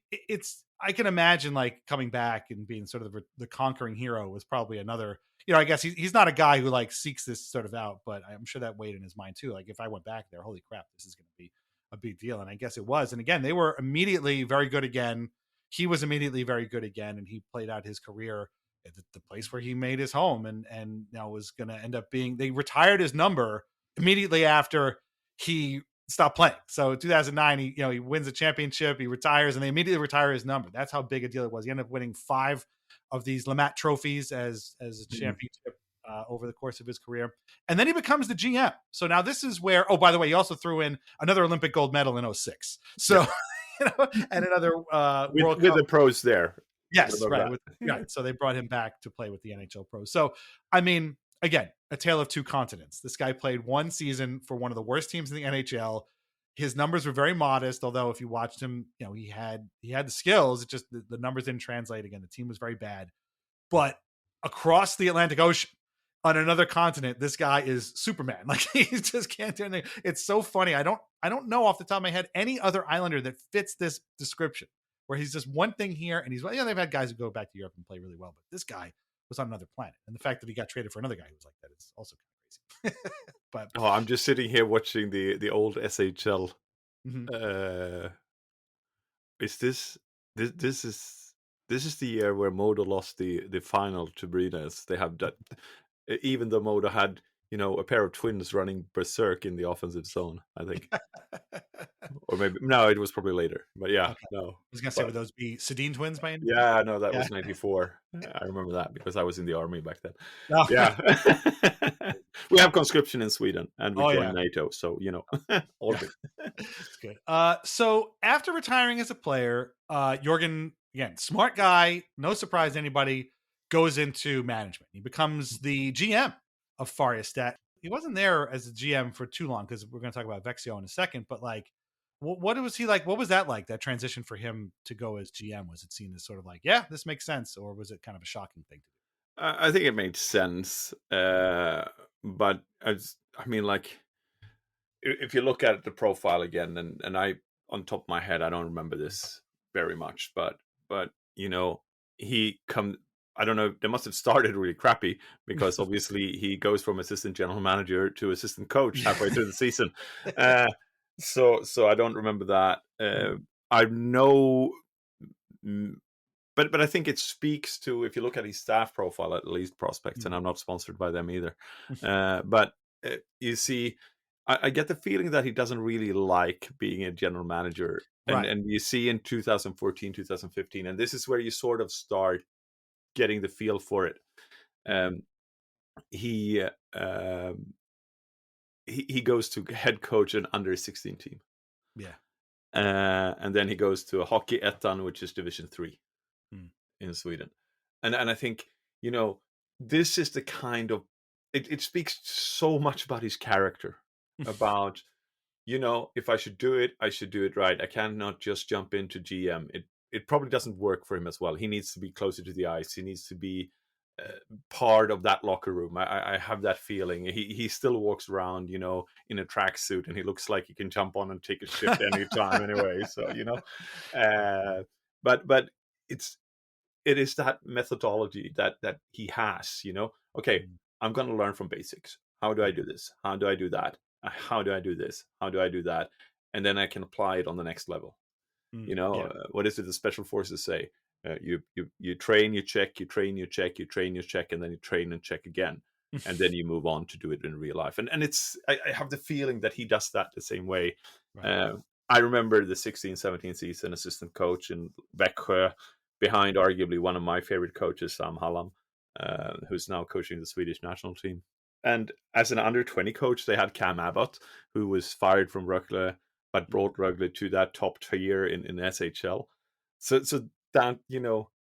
I can imagine like coming back and being sort of the conquering hero was probably another. I guess he's not a guy who like seeks this sort of out, but I'm sure that weighed in his mind too. Like, if I went back there, holy crap, this is going to be a big deal. And I guess it was. And again, they were immediately very good again. He was immediately very good again, and he played out his career at the place where he made his home, and now was going to end up being. They retired his number immediately after he stopped playing. So 2009, he wins a championship, he retires, and they immediately retire his number. That's how big a deal it was. He ended up winning 5 of these Lamont trophies as a championship over the course of his career. And then he becomes the GM. So now this is where, oh, by the way, he also threw in another Olympic gold medal in 2006. So, and another World Cup. With the pros there. Yes, right. Right. So they brought him back to play with the NHL pros. So, I mean, again, a tale of 2 continents. This guy played 1 season for one of the worst teams in the NHL. His numbers were very modest, although if you watched him, he had the skills. It just the numbers didn't translate. Again, the team was very bad. But across the Atlantic Ocean, on another continent, this guy is Superman. Like, he just can't do anything. It's so funny. I don't know off the top of my head any other Islander that fits this description, where he's just one thing here, and they've had guys who go back to Europe and play really well, but this guy was on another planet. And the fact that he got traded for another guy who was like that is also kind of crazy. But I'm just sitting here watching the old SHL. Is this is the year where Modo lost the final to Brynäs? They have that, even though Modo had a pair of twins running berserk in the offensive zone, I think. Or maybe no, it was probably later. But yeah, okay. No. I was gonna say, would those be Sedin twins by any? Yeah, no, that was 94. I remember that because I was in the army back then. Oh. Yeah. We have conscription in Sweden, and we joined NATO, so all good. That's good. So after retiring as a player, Jörgen, again, smart guy, no surprise to anybody, goes into management. He becomes the GM of Färjestad. He wasn't there as a GM for too long, because we're going to talk about Bexell in a second, but like, what was he like? What was that like, that transition for him to go as GM? Was it seen as sort of like, yeah, this makes sense, or was it kind of a shocking thing to do? I think it made sense, but I mean, like, if you look at the profile again, and I, on top of my head, I don't remember this very much, but he come. I don't know. They must have started really crappy, because obviously he goes from assistant general manager to assistant coach halfway through the season. So I don't remember that. I know, but I think it speaks to, if you look at his staff profile, at least Prospects, and I'm not sponsored by them either. But you see, I get the feeling that he doesn't really like being a general manager. And you see in 2014, 2015, and this is where you sort of start getting the feel for it. He goes to head coach an under 16 team. Yeah. And then he goes to a Hockey Ettan, which is Division 3 in Sweden. And I think, this is the kind of, it speaks so much about his character, about, if I should do it, I should do it right. I cannot just jump into GM. It probably doesn't work for him as well. He needs to be closer to the ice. He needs to be part of that locker room. I have that feeling. He still walks around, in a tracksuit, and he looks like he can jump on and take a shift anytime anyway. So, but it is that methodology that he has, okay, I'm going to learn from basics. How do I do this? How do I do that? How do I do this? How do I do that? And then I can apply it on the next level. What is it the special forces say? You train, you check, you train, you check, you train, you check, and then you train and check again. And then you move on to do it in real life. And it's, I have the feeling that he does that the same way. Right. I remember the 16-17 season, assistant coach in Växjö, behind arguably one of my favorite coaches, Sam Hallam, who's now coaching the Swedish national team. And as an under-20 coach, they had Cam Abbott, who was fired from Rögle, but brought Rögle to that top tier in SHL. So that,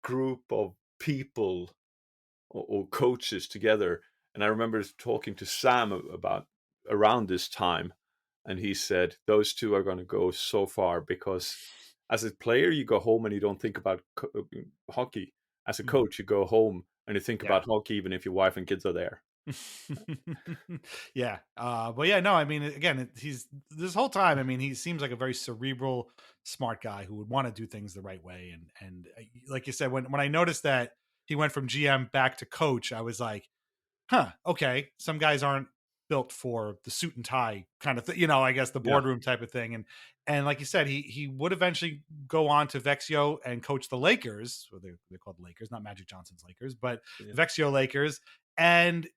group of people or coaches together. And I remember talking to Sam about around this time, and he said, those two are going to go so far, because as a player, you go home and you don't think about hockey. As a coach, you go home and you think about hockey, even if your wife and kids are there. Yeah. But yeah, no, I mean, again, he's this whole time, I mean, he seems like a very cerebral, smart guy who would want to do things the right way. And like you said, when I noticed that he went from GM back to coach, I was like, okay, some guys aren't built for the suit and tie kind of thing, I guess the boardroom type of thing. And like you said, he would eventually go on to Växjö and coach the Lakers, or they're called the Lakers, not Magic Johnson's Lakers, but Växjö Lakers. And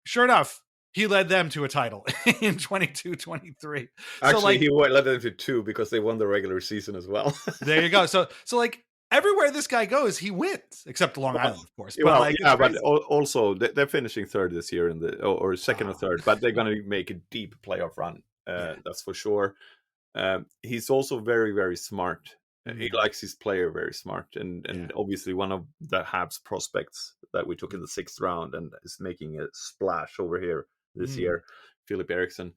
sure enough, he led them to a title in 22-23. Actually, he led them to 2 because they won the regular season as well. There you go. So like everywhere this guy goes, he wins, except Long Island, of course. But but also they're finishing third this year in the or second or third, but they're going to make a deep playoff run. That's for sure. He's also very, very smart. He likes his player very smart, and obviously one of the Habs prospects that we took in the 6th round and is making a splash over here this year, Philip Eriksson,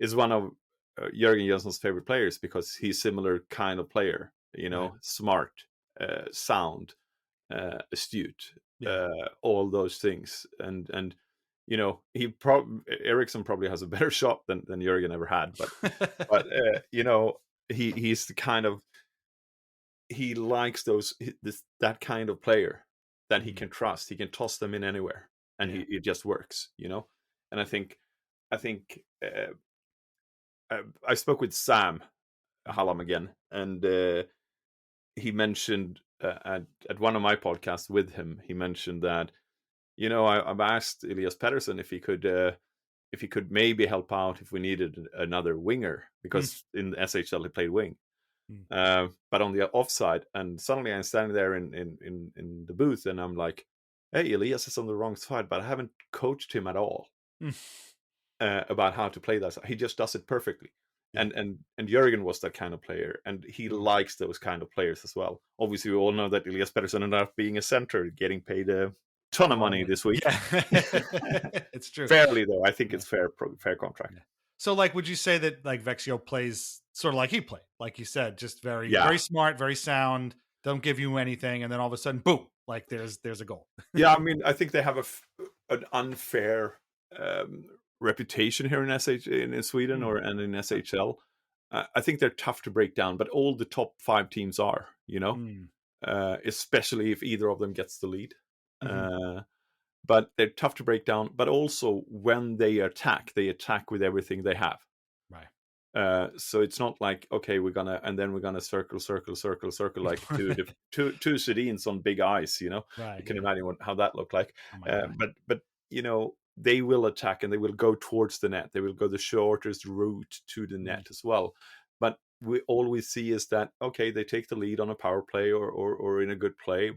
is one of Jörgen Jönsson's favorite players, because he's similar kind of player, smart, sound, astute, all those things, and Eriksson probably has a better shot than Jörgen ever had, but he's the kind of, he likes that kind of player that he can trust. He can toss them in anywhere, and it just works, And I think I spoke with Sam Hallam again, and he mentioned at one of my podcasts with him, he mentioned that, I've asked Elias Pettersson if he could maybe help out if we needed another winger, because in the SHL he played wing. But on the offside, and suddenly I'm standing there in the booth, and I'm like, hey, Elias is on the wrong side, but I haven't coached him at all about how to play that side. He just does it perfectly. And Jörgen was that kind of player, and he likes those kind of players as well. Obviously, we all know that Elias Pettersson ended up being a center, getting paid a ton of money this week. It's true. Fairly, though, I think it's fair contract. So, would you say that Växjö plays sort of like he played, like you said, just very smart, very sound, don't give you anything, and then all of a sudden, boom, there's a goal. Yeah, I mean, I think they have an unfair reputation here in Sweden and in SHL. I think they're tough to break down, but all the top 5 teams are, especially if either of them gets the lead. But they're tough to break down. But also when they attack with everything they have. Right. So it's not like, okay, we're gonna circle like two Sedins on big ice. Right, you can imagine how that looked like. Oh but they will attack and they will go towards the net. They will go the shortest route to the net as well. But all we see is that, okay, they take the lead on a power play or in a good play,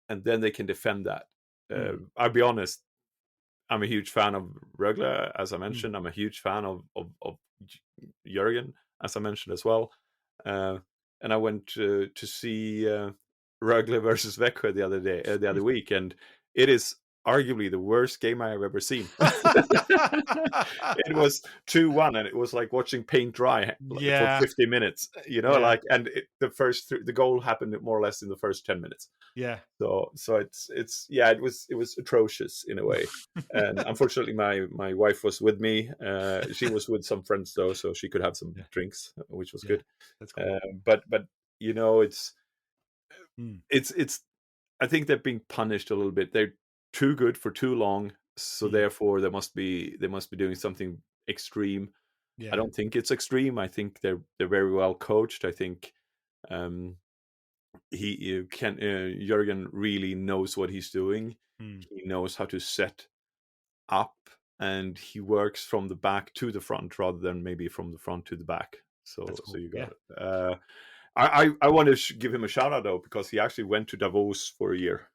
and then they can defend that. I'll be honest, I'm a huge fan of Rögle, as I mentioned. I'm a huge fan of Jörgen, as I mentioned as well. And I went to see Rögle versus Växjö the other week, and it is arguably the worst game I have ever seen. It was 2-1, and it was like watching paint dry for 50 minutes. The goal happened more or less in the first 10 minutes. Yeah. So it was atrocious in a way. And unfortunately my wife was with me. She was with some friends though, so she could have some drinks, which was good. That's cool. But it's I think they're being punished a little bit. They're too good for too long, so therefore they must be doing something extreme. I don't think it's extreme. I think they're very well coached. I think Jörgen really knows what he's doing. He knows how to set up, and he works from the back to the front rather than maybe from the front to the back. So cool. So you got it. I want to give him a shout out though, because he actually went to Davos for a year.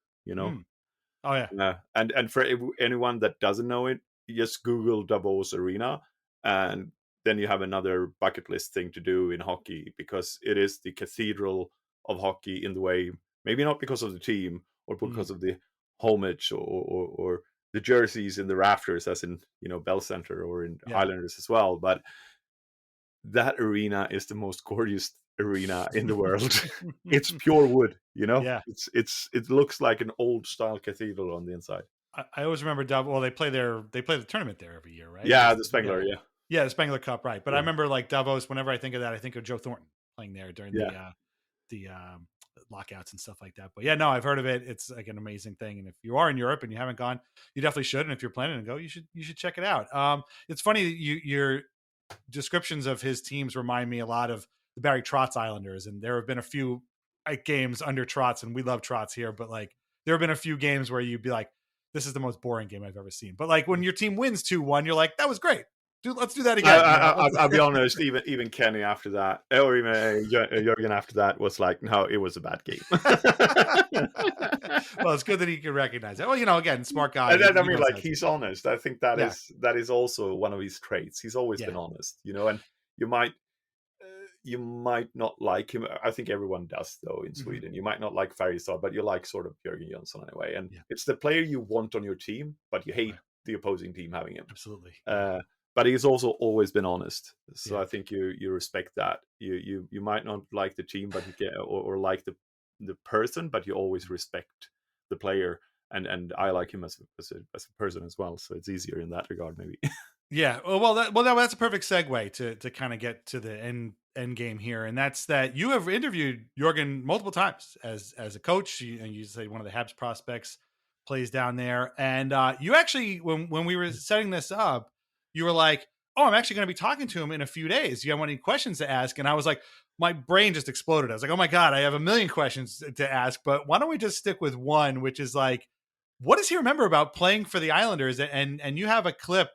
Oh yeah. And for anyone that doesn't know it, just Google Davos Arena, and then you have another bucket list thing to do in hockey, because it is the cathedral of hockey in the way, maybe not because of the team or because of the homage or the jerseys in the rafters, as in Bell Center or in Islanders as well, but that arena is the most gorgeous arena in the world. It's pure wood, it looks like an old style cathedral on the inside. I always remember they play the tournament there every year, right? Yeah, the Spengler. The Spengler Cup, right? But I remember like Davos. Whenever I think of that, I think of Joe Thornton playing there during the lockouts and stuff like that. But I've heard of it. It's like an amazing thing, and if you are in Europe and you haven't gone, you definitely should. And if you're planning to go, you should check it out. It's funny, your descriptions of his teams remind me a lot of the Barry Trotz Islanders, and there have been a few games under Trotz, and we love Trotz here, but like there have been a few games where you'd be like, this is the most boring game I've ever seen. But like when your team wins 2-1, you're like, that was great. Dude, let's do that again. I'll be honest, even Kenny after that, or even Jörgen after that, was like, no, it was a bad game. Well, it's good that he can recognize it. Well, again, smart guy. And then, he's honest. I think that is also one of his traits. He's always been honest, and you might not like him. I think everyone does, though, in Sweden. You might not like Färjestad, but you like sort of Jörgen Jönsson anyway. And it's the player you want on your team, but you hate the opposing team having him. Absolutely. But he's also always been honest. So I think you respect that. You might not like the team, but you get or like the person, but you always respect the player. And I like him as a person as well. So it's easier in that regard, maybe. Yeah. Well, that's a perfect segue to kind of get to the end game here, and that's that you have interviewed Jörgen multiple times as a coach. You say one of the Habs prospects plays down there, and you actually when we were setting this up, you were like, "Oh, I'm actually going to be talking to him in a few days. Do you have any questions to ask?" And I was like, my brain just exploded. I was like, "Oh my god, I have a million questions to ask." But why don't we just stick with one, which is like, what does he remember about playing for the Islanders? And you have a clip,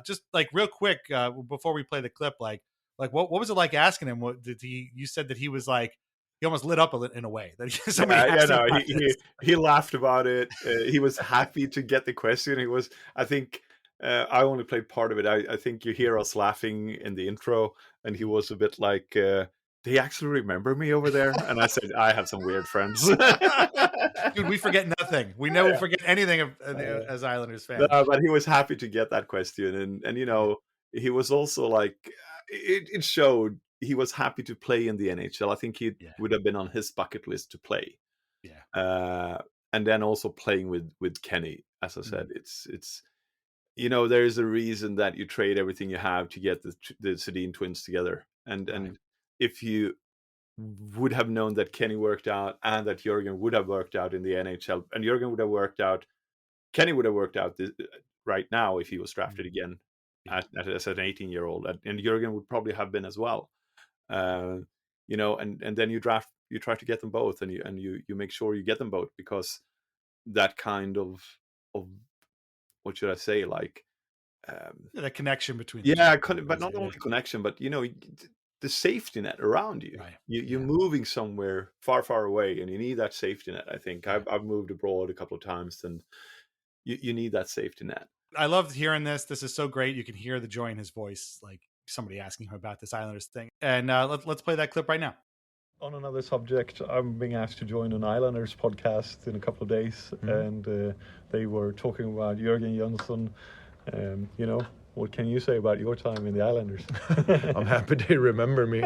just like real quick before we play the clip, like what was it like asking him? What did you said that he was like, he almost lit up in a way that he laughed about it. He was happy to get the question. He was, I think, I only played part of it. I think you hear us laughing in the intro, and he was a bit like, they actually remember me over there. And I said, I have some weird friends. Dude, we forget nothing. We never forget anything as Islanders fans. But he was happy to get that question. And he was also like, it showed he was happy to play in the NHL. I think he would have been on his bucket list to play. Yeah. And then also playing with Kenny, as I said, it's there is a reason that you trade everything you have to get the Sedin twins together. And if you would have known that Kenny worked out and that Jörgen would have worked out in the NHL, and Jörgen would have worked out, Kenny would have worked out right now if he was drafted again as an 18-year-old, and Jörgen would probably have been as well. And then you try to get them both, and you make sure you get them both, because that kind of what should I say, like the connection between but not only connection, but the safety net around you. Right. You're moving somewhere far away, and you need that safety net. I think I've moved abroad a couple of times, and you need that safety net. I loved hearing this. This is so great. You can hear the joy in his voice, like somebody asking him about this Islanders thing. And let's play that clip right now. On another subject, I'm being asked to join an Islanders podcast in a couple of days, and they were talking about Jörgen Jönsson. What can you say about your time in the Islanders? I'm happy they remember me.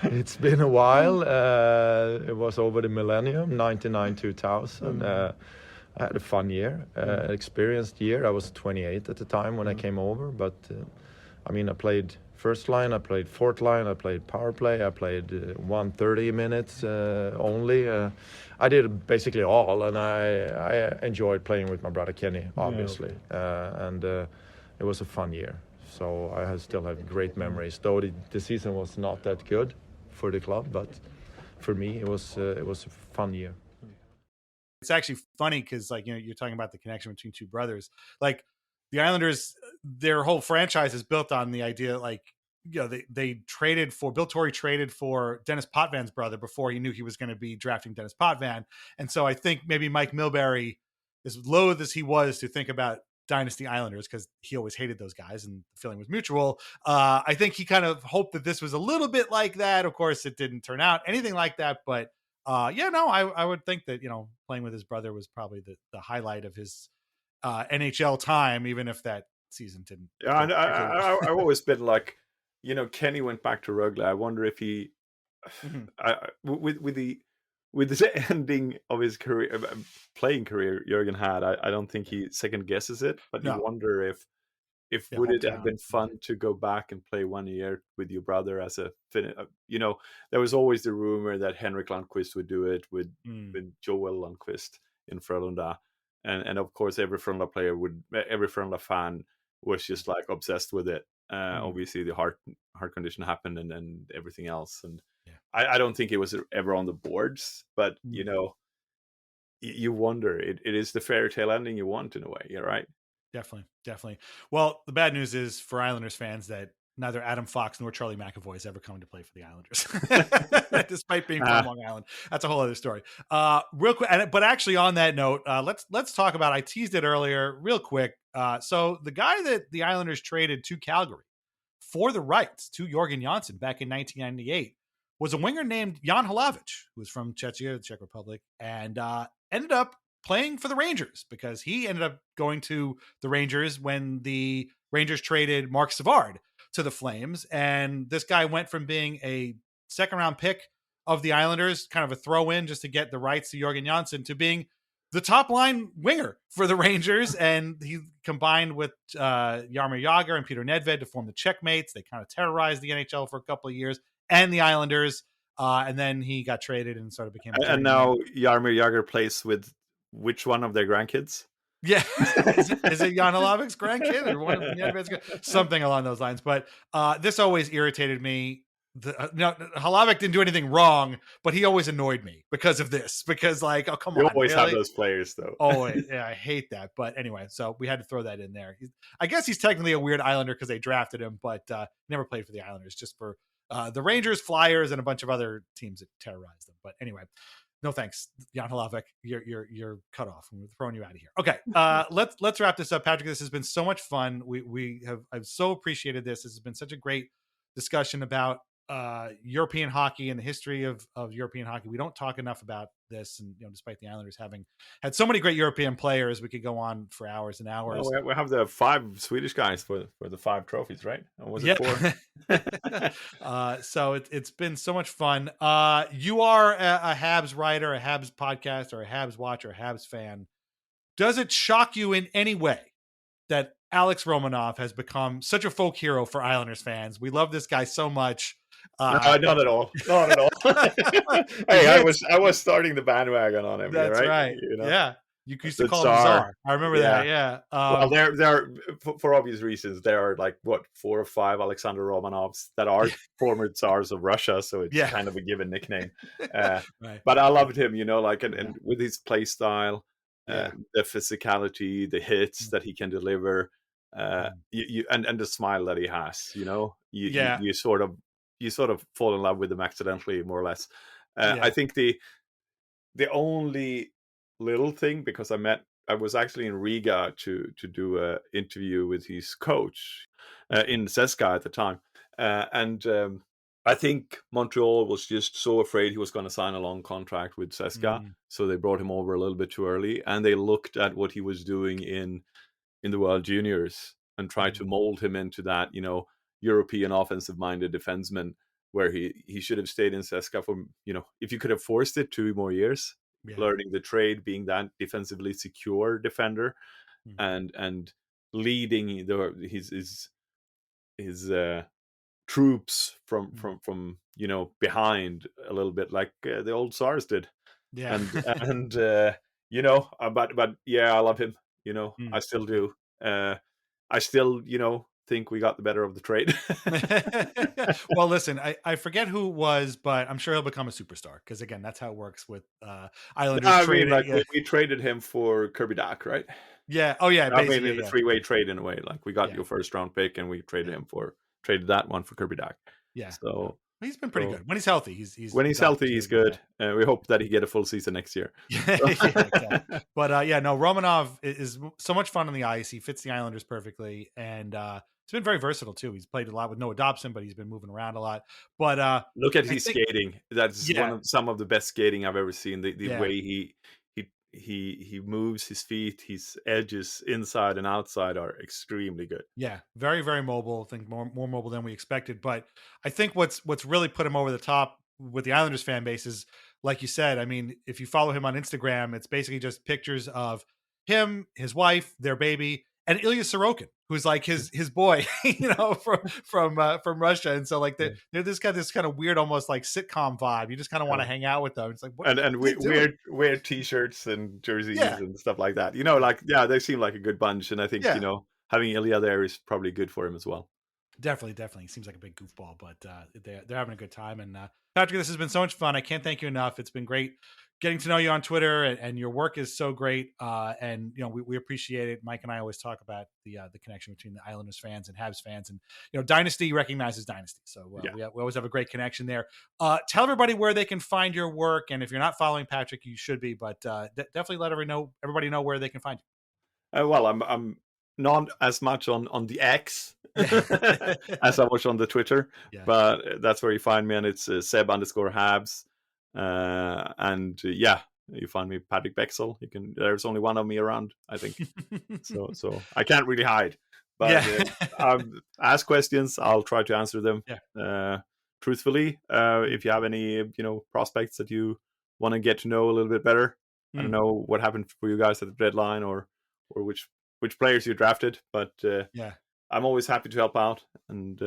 It's been a while. It was over the millennium, 99-2000. I had a fun year, experienced year. I was 28 at the time when I came over, but I played first line, I played fourth line, I played power play, I played 130 minutes only. I did basically all, and I enjoyed playing with my brother Kenny, obviously, and it was a fun year. So I still have great memories, though the season was not that good for the club, but for me it was a fun year. It's actually funny because, like, you're talking about the connection between two brothers. Like, the Islanders, their whole franchise is built on the idea, like, Bill Torrey traded for Dennis Potvin's brother before he knew he was going to be drafting Dennis Potvin. And so I think maybe Mike Milbury, as loath as he was to think about Dynasty Islanders, because he always hated those guys and the feeling was mutual, I think he kind of hoped that this was a little bit like that. Of course, it didn't turn out anything like that, but I would think that, playing with his brother was probably the highlight of his NHL time, even if that season didn't. Yeah, and I've always been like, Kenny went back to Rögle. I wonder if he, with the ending of his career, playing career Jörgen had, I don't think he second guesses it, but you wonder if would it have been fun to go back and play 1 year with your brother as a there was always the rumor that Henrik Lundqvist would do it with Joel Lundqvist in Frölunda, and of course every Frölunda fan was just like obsessed with it. Obviously the heart condition happened and everything else, and I don't think it was ever on the boards, but you wonder, it is the fairy tale ending you want in a way. You're right. Definitely. Well, the bad news is for Islanders fans that neither Adam Fox nor Charlie McAvoy is ever coming to play for the Islanders, despite being from Long Island. That's a whole other story. Real quick, but actually on that note, let's talk about, I teased it earlier real quick. So the guy that the Islanders traded to Calgary for the rights to Jörgen Jönsson back in 1998 was a winger named Jan Hlavec, who was from Czechia, the Czech Republic, and ended up playing for the Rangers because he ended up going to the Rangers when the Rangers traded Mark Savard to the Flames. And this guy went from being a second round pick of the Islanders, kind of a throw in just to get the rights to Jörgen Jönsson, to being the top line winger for the Rangers. And he combined with Jaromir Jagr and Peter Nedved to form the Checkmates. They kind of terrorized the NHL for a couple of years and the Islanders. And then he got traded and sort of became. And now Jaromir Jagr plays with which one of their grandkids? Yeah. Is it Jan Hlavec's grandkid or one of Nedved's something along those lines? But this always irritated me. Hlavec didn't do anything wrong, but he always annoyed me because of this. Because, like, oh, come on. You always have those players, though. Oh, yeah, I hate that. But anyway, so we had to throw that in there. I guess he's technically a weird Islander because they drafted him, but never played for the Islanders, just for the Rangers, Flyers, and a bunch of other teams that terrorized them. But anyway, no thanks, Jan Hlavec. You're cut off. We're throwing you out of here. Okay, let's wrap this up, Patrik. This has been so much fun. I've so appreciated this. This has been such a great discussion about European hockey and the history of European hockey. We don't talk enough about this, and despite the Islanders having had so many great European players, we could go on for hours and hours. Well, we have the 5 Swedish guys for the 5 trophies, right? Or was it 4? So it's been so much fun. You are a Habs writer, a Habs podcast, or a Habs watcher, a Habs fan. Does it shock you in any way that Alex Romanov has become such a folk hero for Islanders fans? We love this guy so much. No, not at all. Not at all. Hey, I was starting the bandwagon on him. That's right. Yeah. You used to call him Tsar. I remember that. Yeah. Well, there are, for obvious reasons, there are like 4 or 5 Alexander Romanovs that are former Tsars of Russia. So it's kind of a given nickname. Right. But I loved him, and with his play style, the physicality, the hits that he can deliver, and the smile that he has. You sort of fall in love with him accidentally, more or less. I think the only little thing, because I was actually in Riga to do an interview with his coach in CSKA at the time, and I think Montreal was just so afraid he was going to sign a long contract with CSKA, so they brought him over a little bit too early, and they looked at what he was doing in the World Juniors and tried to mold him into that, European offensive-minded defenseman, where he should have stayed in CSKA for, if you could have forced it 2 more years, learning the trade, being that defensively secure defender, and leading his troops from behind a little bit, like the old Tsars did. And but yeah, I love him. I still do. I still think we got the better of the trade. Well, listen, I forget who it was, but I'm sure he'll become a superstar, because again, that's how it works with Islanders. We traded him for Kirby Dach, right? Yeah. Oh yeah. I mean, in a 3-way trade in a way. Like, we got your first round pick, and we traded that one for Kirby Dach. Yeah. So he's been pretty good when he's healthy. He's he's good. We hope that he get a full season next year. Exactly. But Romanov is so much fun on the ice. He fits the Islanders perfectly, and he's been very versatile too. He's played a lot with Noah Dobson, but he's been moving around a lot. But look at his skating. That's some of the best skating I've ever seen. The way he moves his feet, his edges inside and outside are extremely good. Yeah, very, very mobile. I think more mobile than we expected. But I think what's really put him over the top with the Islanders fan base is, like you said, I mean, if you follow him on Instagram, it's basically just pictures of him, his wife, their baby, and Ilya Sorokin, who's like his boy, from Russia. And so like they're this kind of weird, almost like sitcom vibe. You just kind of want to hang out with them. It's like, and wear t-shirts and jerseys and stuff like that. They seem like a good bunch, and I think having Ilya there is probably good for him as well. Definitely. Seems like a big goofball, but they're having a good time. And Patrik, this has been so much fun. I can't thank you enough. It's been great getting to know you on Twitter, and your work is so great. And we appreciate it. Mike and I always talk about the connection between the Islanders fans and Habs fans, and Dynasty recognizes Dynasty. So we always have a great connection there. Tell everybody where they can find your work, and if you're not following Patrik, you should be. But definitely let everybody know where they can find you. Well, I'm not as much on the X as I was on the Twitter, but that's where you find me, and it's Seb_Habs. And you find me Patrik Bexell. There's only one of me around, I think. so I can't really hide, but ask questions. I'll try to answer them truthfully. If you have any prospects that you want to get to know a little bit better, I don't know what happened for you guys at the deadline, or which players you drafted, but I'm always happy to help out, and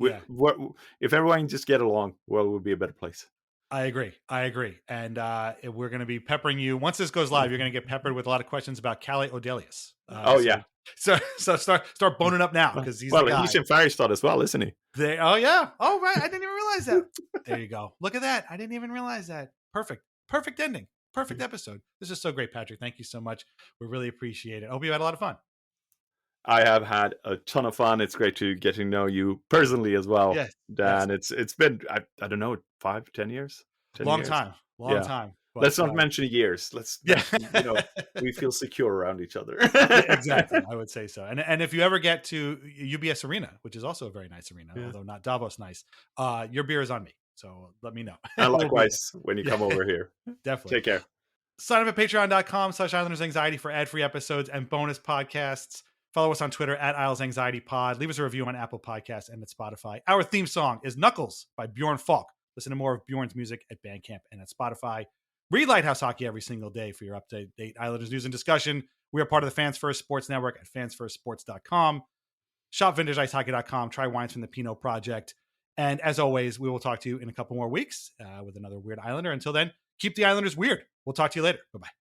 if everyone just get along, world would be a better place. I agree. And we're going to be peppering you. Once this goes live, you're going to get peppered with a lot of questions about Calle Odelius. So start boning up now, because he's he's in Färjestad as well, isn't he? Oh, yeah. Oh, right. I didn't even realize that. There you go. Look at that. I didn't even realize that. Perfect ending. Perfect episode. This is so great, Patrik. Thank you so much. We really appreciate it. I hope you had a lot of fun. I have had a ton of fun. It's great to get to know you personally as well, Dan. It's been, I don't know, 5-10 years? Long time. But, let's not mention years. Let's we feel secure around each other. Exactly. I would say so. And if you ever get to UBS Arena, which is also a very nice arena, although not Davos nice, your beer is on me. So let me know. And likewise, when you come over here. Definitely. Take care. Sign up at patreon.com/Islanders Anxiety for ad-free episodes and bonus podcasts. Follow us on Twitter at Isles Anxiety Pod. Leave us a review on Apple Podcasts and at Spotify. Our theme song is Knuckles by Bjorn Falk. Listen to more of Bjorn's music at Bandcamp and at Spotify. Read Lighthouse Hockey every single day for your up-to-date Islanders news and discussion. We are part of the Fans First Sports Network at fansfirstsports.com. Shop vintageIceHockey.com. Try wines from the Pinot Project. And as always, we will talk to you in a couple more weeks with another Weird Islander. Until then, keep the Islanders weird. We'll talk to you later. Bye-bye.